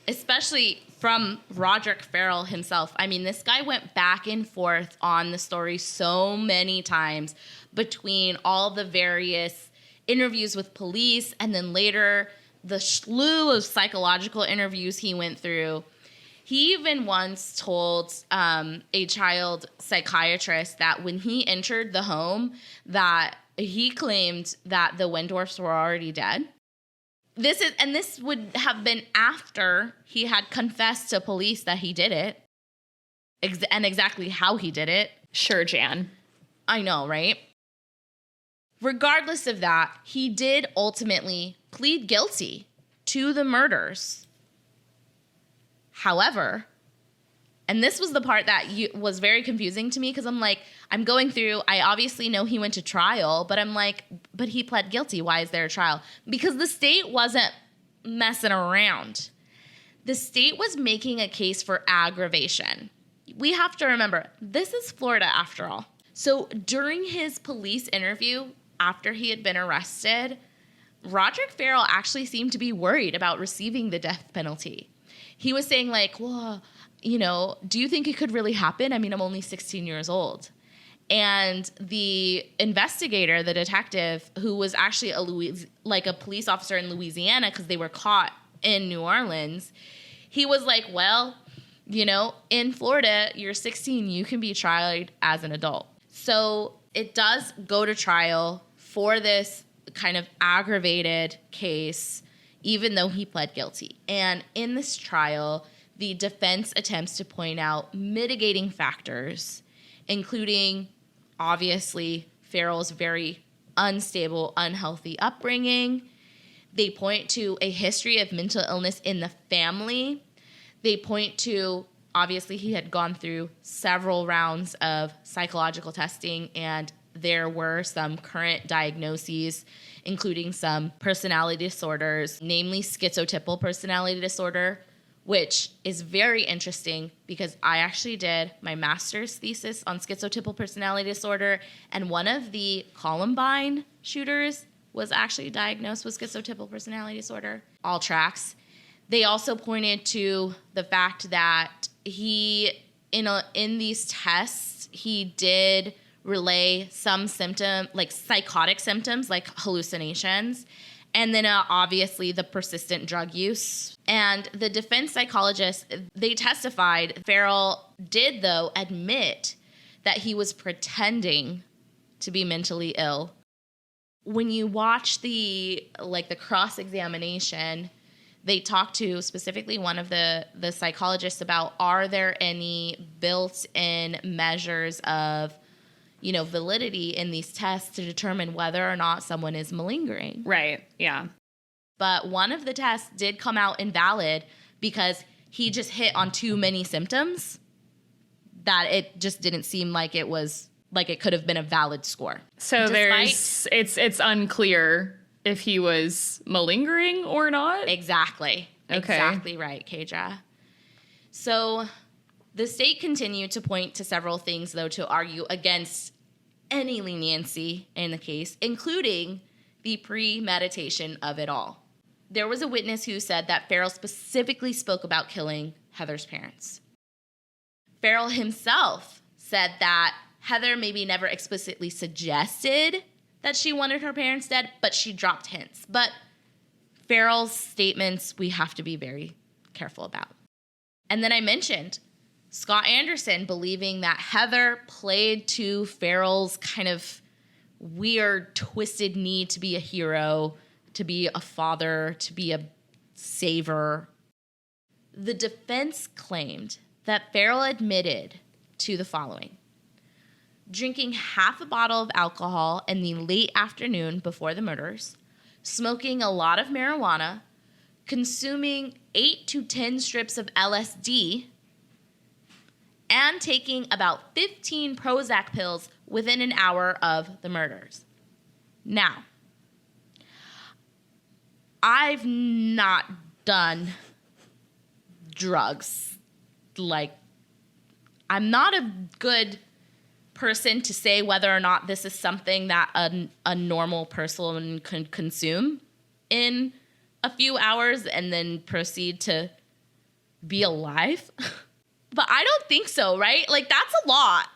especially from Roderick Ferrell himself. I mean, this guy went back and forth on the story so many times between all the various interviews with police and then later the slew of psychological interviews he went through. He even once told a child psychiatrist that when he entered the home that he claimed that the Wendorfs were already dead. This would have been after he had confessed to police that he did it, and exactly how he did it. Sure, Jan. I know, right? Regardless of that, he did ultimately plead guilty to the murders. However, and this was the part that was very confusing to me because I'm like, I'm going through, I obviously know he went to trial, but I'm like, but he pled guilty. Why is there a trial? Because the state wasn't messing around. The state was making a case for aggravation. We have to remember, this is Florida after all. So during his police interview, after he had been arrested, Roderick Ferrell actually seemed to be worried about receiving the death penalty. He was saying like, well, you know, do you think it could really happen? I mean, I'm only 16 years old. And the investigator, the detective, who was actually a police officer in Louisiana because they were caught in New Orleans, he was like, well, You know, in Florida, you're 16, you can be tried as an adult. So it does go to trial for this kind of aggravated case, even though he pled guilty. And in this trial, the defense attempts to point out mitigating factors, including, obviously, Ferrell's very unstable, unhealthy upbringing. They point to a history of mental illness in the family. They point to, obviously, he had gone through several rounds of psychological testing, and there were some current diagnoses, including some personality disorders, namely schizotypal personality disorder, which is very interesting because I actually did my master's thesis on schizotypal personality disorder, and one of the Columbine shooters was actually diagnosed with schizotypal personality disorder. All tracks. They also pointed to the fact that he, in these tests, he did relay some like psychotic symptoms, like hallucinations, and then obviously the persistent drug use. And the defense psychologists, they testified, Ferrell did, though, admit that he was pretending to be mentally ill. When you watch the cross-examination, they talked to specifically one of the psychologists about, are there any built-in measures of, validity in these tests to determine whether or not someone is malingering? Right, yeah. But one of the tests did come out invalid because he just hit on too many symptoms that it just didn't seem like it was, like it could have been a valid score. So it's unclear if he was malingering or not? Exactly. Okay. Exactly right, Kaydra. So the state continued to point to several things, though, to argue against any leniency in the case, including the premeditation of it all. There was a witness who said that Ferrell specifically spoke about killing Heather's parents. Ferrell himself said that Heather maybe never explicitly suggested that she wanted her parents dead, but she dropped hints. But Ferrell's statements we have to be very careful about. And then I mentioned Scott Anderson believing that Heather played to Ferrell's kind of weird, twisted need to be a hero, to be a father, to be a saver. The defense claimed that Ferrell admitted to the following: drinking half a bottle of alcohol in the late afternoon before the murders, smoking a lot of marijuana, consuming 8 to 10 strips of LSD, and taking about 15 Prozac pills within an hour of the murders. Now, I've not done drugs. Like, I'm not a good person to say whether or not this is something that a normal person can consume in a few hours and then proceed to be alive. But I don't think so, right? Like, that's a lot.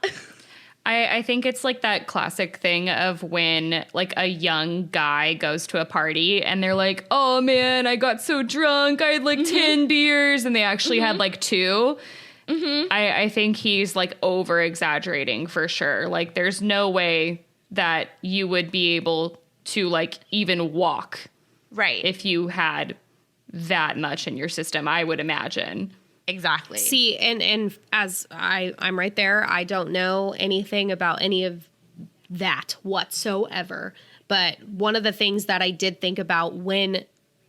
I think it's like that classic thing of when like a young guy goes to a party and they're like, oh man, I got so drunk. I had like 10 beers, and they actually had like 2. I think he's like over exaggerating for sure. Like, there's no way that you would be able to like even walk. Right. If you had that much in your system, I would imagine. Exactly. See, and as I'm right there, I don't know anything about any of that whatsoever. But one of the things that I did think about when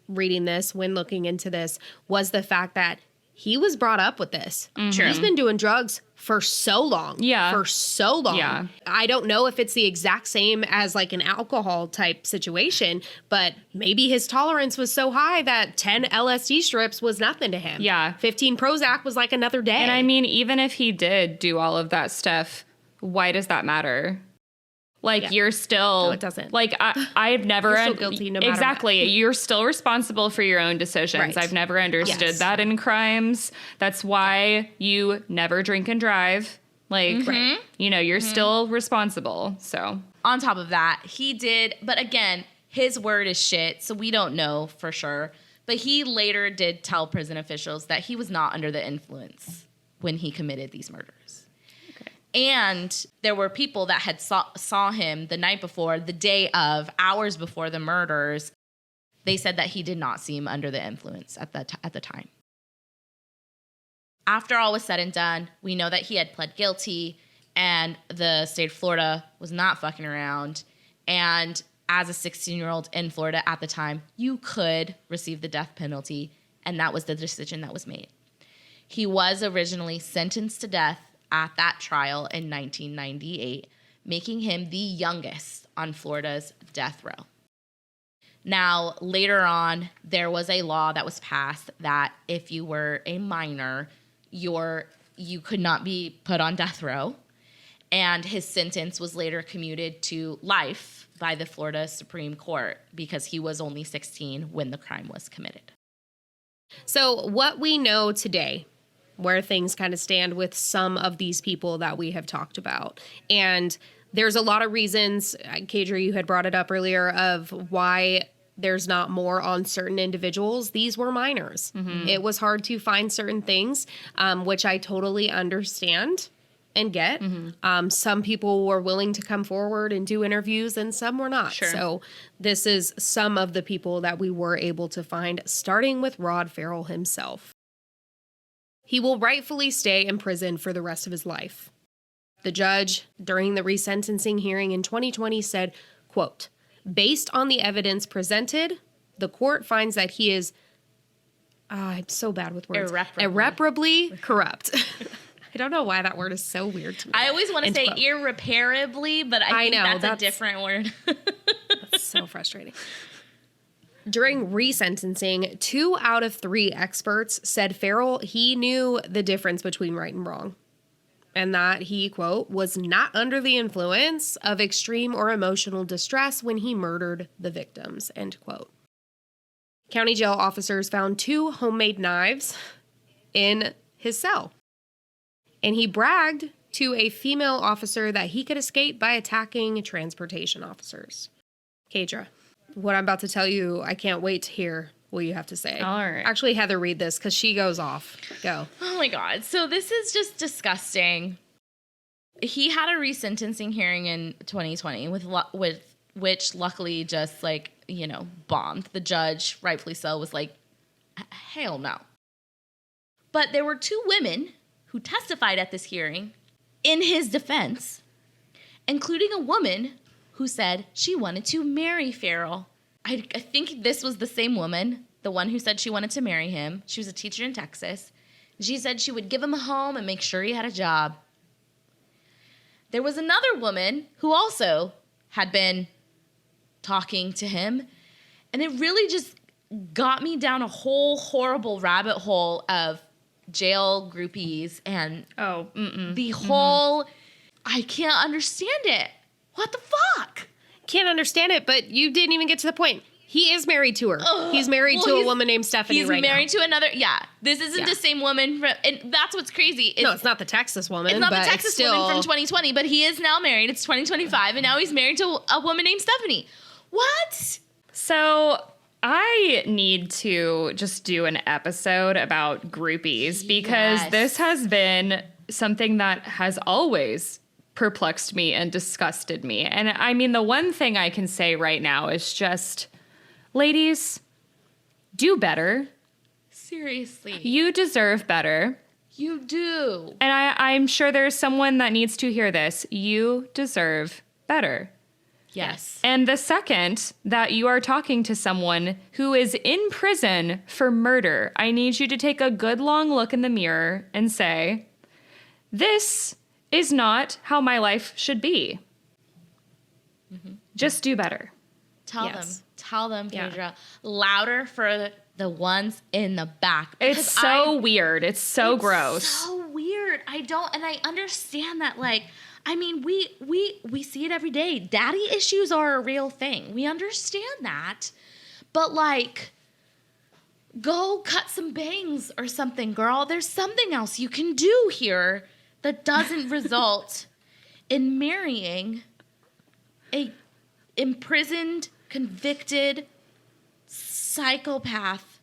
reading this, when looking into this, was the fact that he was brought up with this. True. He's been doing drugs for so long. Yeah. For so long. Yeah. I don't know if it's the exact same as like an alcohol type situation, but maybe his tolerance was so high that 10 LSD strips was nothing to him. Yeah. 15 Prozac was like another day. And I mean, even if he did do all of that stuff, why does that matter? Like, you're still... No, it doesn't. Like, I've never... You're still guilty no matter exactly. what. You're still responsible for your own decisions. Right. I've never understood Yes. that in crimes. That's why you never drink and drive. Like, you know, you're still responsible. So... On top of that, he did... But again, his word is shit, so we don't know for sure. But he later did tell prison officials that he was not under the influence when he committed these murders. And there were people that had saw him the night before, the day of, hours before the murders. They said that he did not seem under the influence at the time. After all was said and done, we know that he had pled guilty, and the state of Florida was not fucking around. And as a 16-year-old in Florida at the time, you could receive the death penalty, and that was the decision that was made. He was originally sentenced to death at that trial in 1998, making him the youngest on Florida's death row. Now, later on, there was a law that was passed that if you were a minor, you could not be put on death row, and his sentence was later commuted to life by the Florida Supreme Court because he was only 16 when the crime was committed. So what we know today, where things kind of stand with some of these people that we have talked about, and there's a lot of reasons, Kaydra, you had brought it up earlier, of why there's not more on certain individuals. These were minors. Mm-hmm. It was hard to find certain things, which I totally understand and get. Mm-hmm. Some people were willing to come forward and do interviews, and some were not. Sure. So this is some of the people that we were able to find, starting with Rod Ferrell himself. He will rightfully stay in prison for the rest of his life. The judge, during the resentencing hearing in 2020, said, quote, "Based on the evidence presented, the court finds that he is, I'm so bad with words, irreparably corrupt." I don't know why that word is so weird to me. I always want to say irreparably, but I think that's a different word. That's so frustrating. During resentencing, 2 out of 3 experts said Ferrell, he knew the difference between right and wrong, and that he, quote, "was not under the influence of extreme or emotional distress when he murdered the victims," end quote. County jail officers found 2 homemade knives in his cell, and he bragged to a female officer that he could escape by attacking transportation officers. Kaydra, what I'm about to tell you, I can't wait to hear what you have to say. All right. Actually, Heather, read this because she goes off. Go. Oh my God. So this is just disgusting. He had a resentencing hearing in 2020 with which luckily just bombed. The judge, rightfully so, was like, hell no. But there were 2 women who testified at this hearing in his defense, including a woman who said she wanted to marry Ferrell. I think this was the same woman, the one who said she wanted to marry him. She was a teacher in Texas. She said she would give him a home and make sure he had a job. There was another woman who also had been talking to him, and it really just got me down a whole horrible rabbit hole of jail groupies and the whole, I can't understand it. What the fuck? Can't understand it, but you didn't even get to the point. He is married to her. He's married to a woman named Stephanie right now. He's married to another, this isn't the same woman, and that's what's crazy. No, it's not the Texas woman. It's not the Texas woman from 2020, but he is now married. It's 2025, and now he's married to a woman named Stephanie. What? So I need to just do an episode about groupies because this has been something that has always perplexed me and disgusted me. And I mean, the one thing I can say right now is just, ladies, do better. Seriously. You deserve better. You do. And I'm sure there's someone that needs to hear this. You deserve better. Yes. And the second that you are talking to someone who is in prison for murder, I need you to take a good long look in the mirror and say, this is not how my life should be. Mm-hmm. Just do better. Tell them, Kaydra. Louder for the ones in the back. It's so weird. It's so gross. So weird. I understand that, I mean, we see it every day. Daddy issues are a real thing. We understand that. But go cut some bangs or something, girl. There's something else you can do here that doesn't result in marrying a imprisoned, convicted psychopath.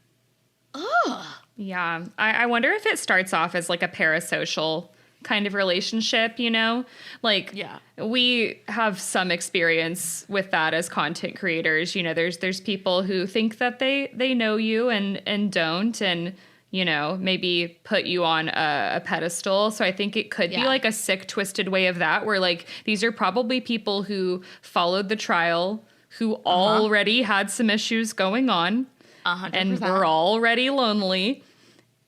Ugh. Yeah. I wonder if it starts off as like a parasocial kind of relationship, you know? Like, Yeah. we have some experience with that as content creators. You know, there's people who think that they know you and don't, and, you know, maybe put you on a pedestal. So I think it could be like a sick, twisted way of that, where like these are probably people who followed the trial, who already had some issues going on, 100%. and were already lonely.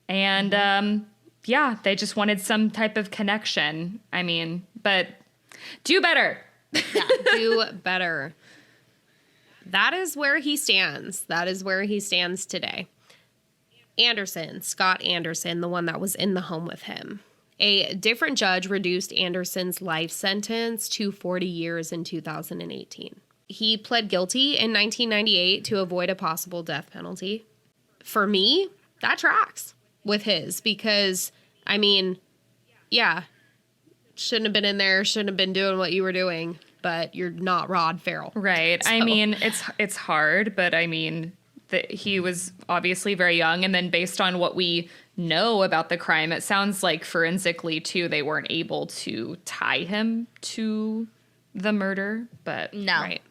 And yeah, they just wanted some type of connection. I mean, but do better. Yeah, do better. That is where he stands. That is where he stands today. Anderson, Scott Anderson, the one that was in the home with him. A different judge reduced Anderson's life sentence to 40 years in 2018. He pled guilty in 1998 to avoid a possible death penalty. For me, that tracks with his, because, I mean, yeah, shouldn't have been in there, shouldn't have been doing what you were doing, but you're not Rod Ferrell. Right. So. I mean, it's hard, but I mean, he was obviously very young, and then based on what we know about the crime, it sounds like forensically too, they weren't able to tie him to the murder, but no, right.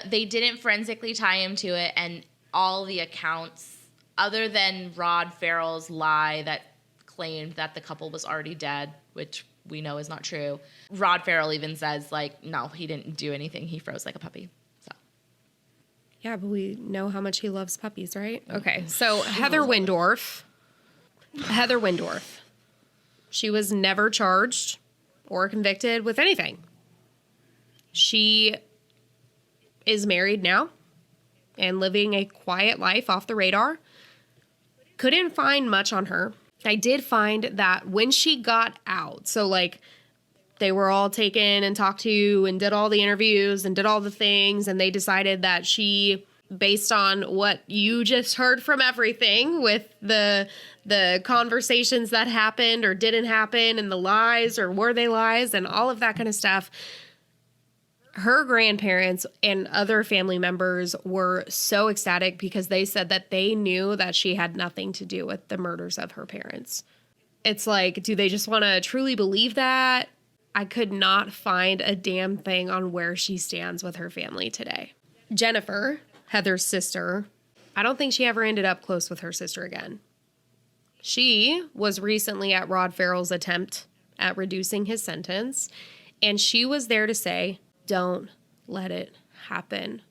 They didn't forensically tie him to it, and all the accounts, other than Rod Ferrell's lie that claimed that the couple was already dead, which we know is not true. Rod Ferrell even says, like, no, he didn't do anything. He froze like a puppy. So. Yeah, but we know how much he loves puppies, right? Okay, so Heather Wendorf. She was never charged or convicted with anything. She is married now and living a quiet life off the radar. Couldn't find much on her. I did find that when she got out, so like they were all taken and talked to and did all the interviews and did all the things, and they decided that she, based on what you just heard from everything with the conversations that happened or didn't happen and the lies or were they lies and all of that kind of stuff, her grandparents and other family members were so ecstatic because they said that they knew that she had nothing to do with the murders of her parents. It's like, do they just want to truly believe that? I could not find a damn thing on where she stands with her family today. Jennifer, Heather's sister, I don't think she ever ended up close with her sister again. She was recently at Rod Ferrell's attempt at reducing his sentence, and she was there to say, don't let it happen.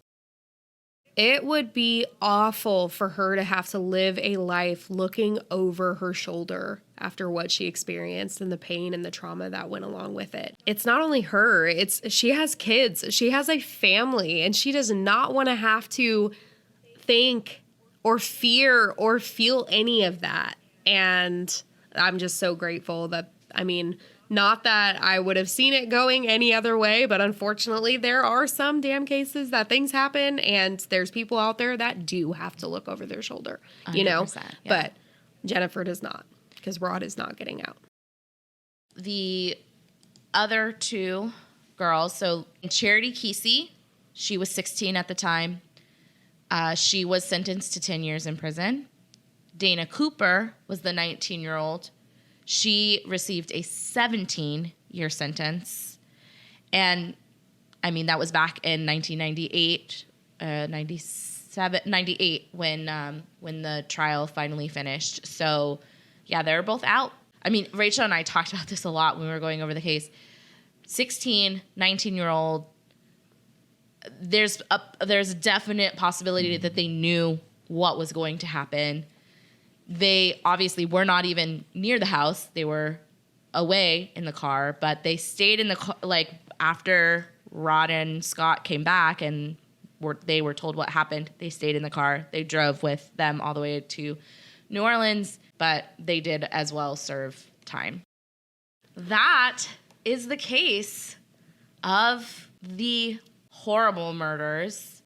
It would be awful for her to have to live a life looking over her shoulder after what she experienced and the pain and the trauma that went along with it. It's not only her, she has kids, she has a family, and she does not want to have to think or fear or feel any of that. And I'm just so grateful that, I mean, not that I would have seen it going any other way, but unfortunately there are some damn cases that things happen and there's people out there that do have to look over their shoulder, you know, yeah. But Jennifer does not, because Rod is not getting out. The other two girls, so Charity Kesey, she was 16 at the time. She was sentenced to 10 years in prison. Dana Cooper was the 19-year-old. She received a 17-year sentence. And, I mean, that was back in 1998, 98 when the trial finally finished. So, yeah, they were both out. I mean, Rachel and I talked about this a lot when we were going over the case. 16, 19-year-old, there's a definite possibility that they knew what was going to happen. They obviously were not even near the house. They were away in the car, but they stayed in the car, like, after Rod and Scott came back and they were told what happened. They stayed in the car. They drove with them all the way to New Orleans, but they did as well serve time. That is the case of the horrible murders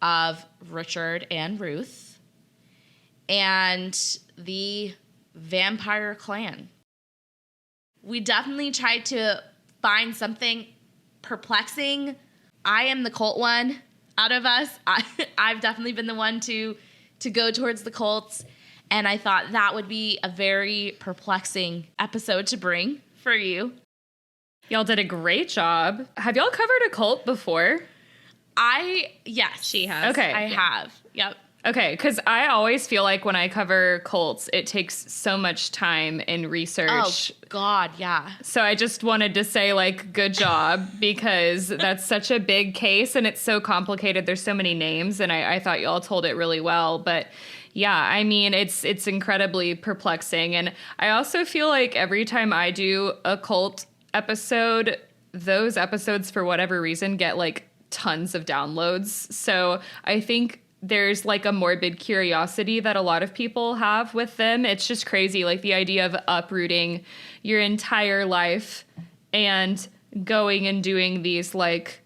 of Richard and Ruth and the vampire clan. We definitely tried to find something perplexing. I am the cult one out of us. I've definitely been the one to go towards the cults. And I thought that would be a very perplexing episode to bring for you. Y'all did a great job. Have y'all covered a cult before? Yes. She has. Okay. I have. Yep. Okay, because I always feel like when I cover cults, it takes so much time and research. Oh, God, yeah. So I just wanted to say, like, good job, because that's such a big case and it's so complicated. There's so many names, and I thought y'all told it really well. But yeah, I mean, it's incredibly perplexing. And I also feel like every time I do a cult episode, those episodes, for whatever reason, get like tons of downloads. So I think there's like a morbid curiosity that a lot of people have with them. It's just crazy. Like the idea of uprooting your entire life and going and doing these like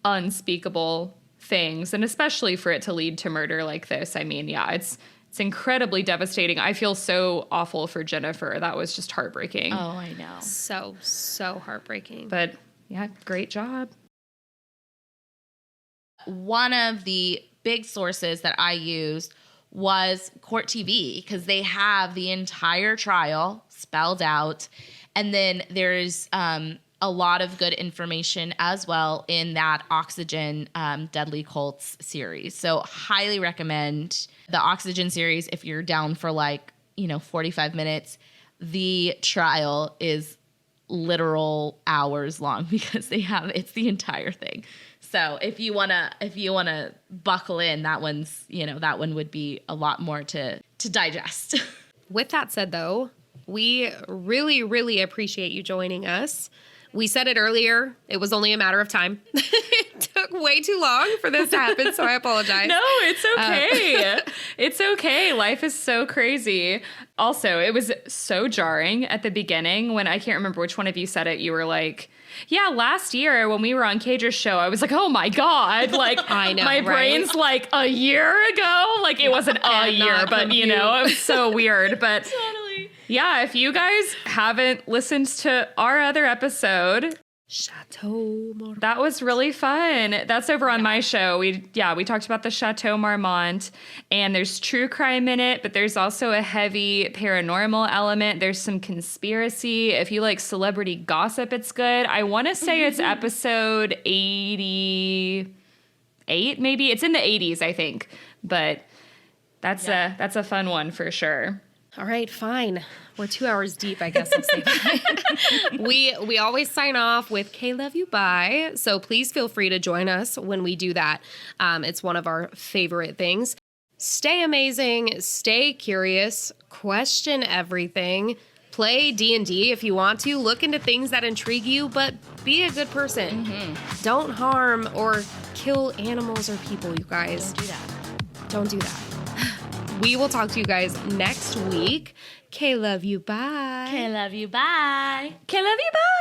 unspeakable things. And especially for it to lead to murder like this. I mean, yeah, it's incredibly devastating. I feel so awful for Jennifer. That was just heartbreaking. Oh, I know. So heartbreaking. But yeah, great job. One of the big sources that I used was Court TV, because they have the entire trial spelled out. And then there's a lot of good information as well in that Oxygen Deadly Cults series. So highly recommend the Oxygen series if you're down for 45 minutes. The trial is literal hours long because it's the entire thing. So if you wanna buckle in, that one would be a lot more to digest. With that said, though, we really, really appreciate you joining us. We said it earlier. It was only a matter of time. It took way too long for this to happen, so I apologize. No, it's okay. It's okay. Life is so crazy. Also, it was so jarring at the beginning when I can't remember which one of you said it. You were like, yeah, last year when we were on Kaydra's show, I was like, oh my God. Like, I know, my brain's like a year ago. Like, it wasn't a year, but it was so weird. But Totally. yeah, if you guys haven't listened to our other episode, Chateau Marmont. that was really fun. That's over on my show. We talked about the Chateau Marmont, and there's true crime in it, but there's also a heavy paranormal element. There's some conspiracy. If you like celebrity gossip, it's good. I want to say it's episode 88, maybe. It's in the 80s, I think. But that's a fun one for sure. All right, fine. We're 2 hours deep, I guess I'll say bye. We always sign off with K love you, bye. So please feel free to join us when we do that. It's one of our favorite things. Stay amazing, stay curious, question everything, play D&D if you want to, look into things that intrigue you, but be a good person. Mm-hmm. Don't harm or kill animals or people, you guys. Don't do that. We will talk to you guys next week. K love you, bye. K love you, bye. Can love you, bye.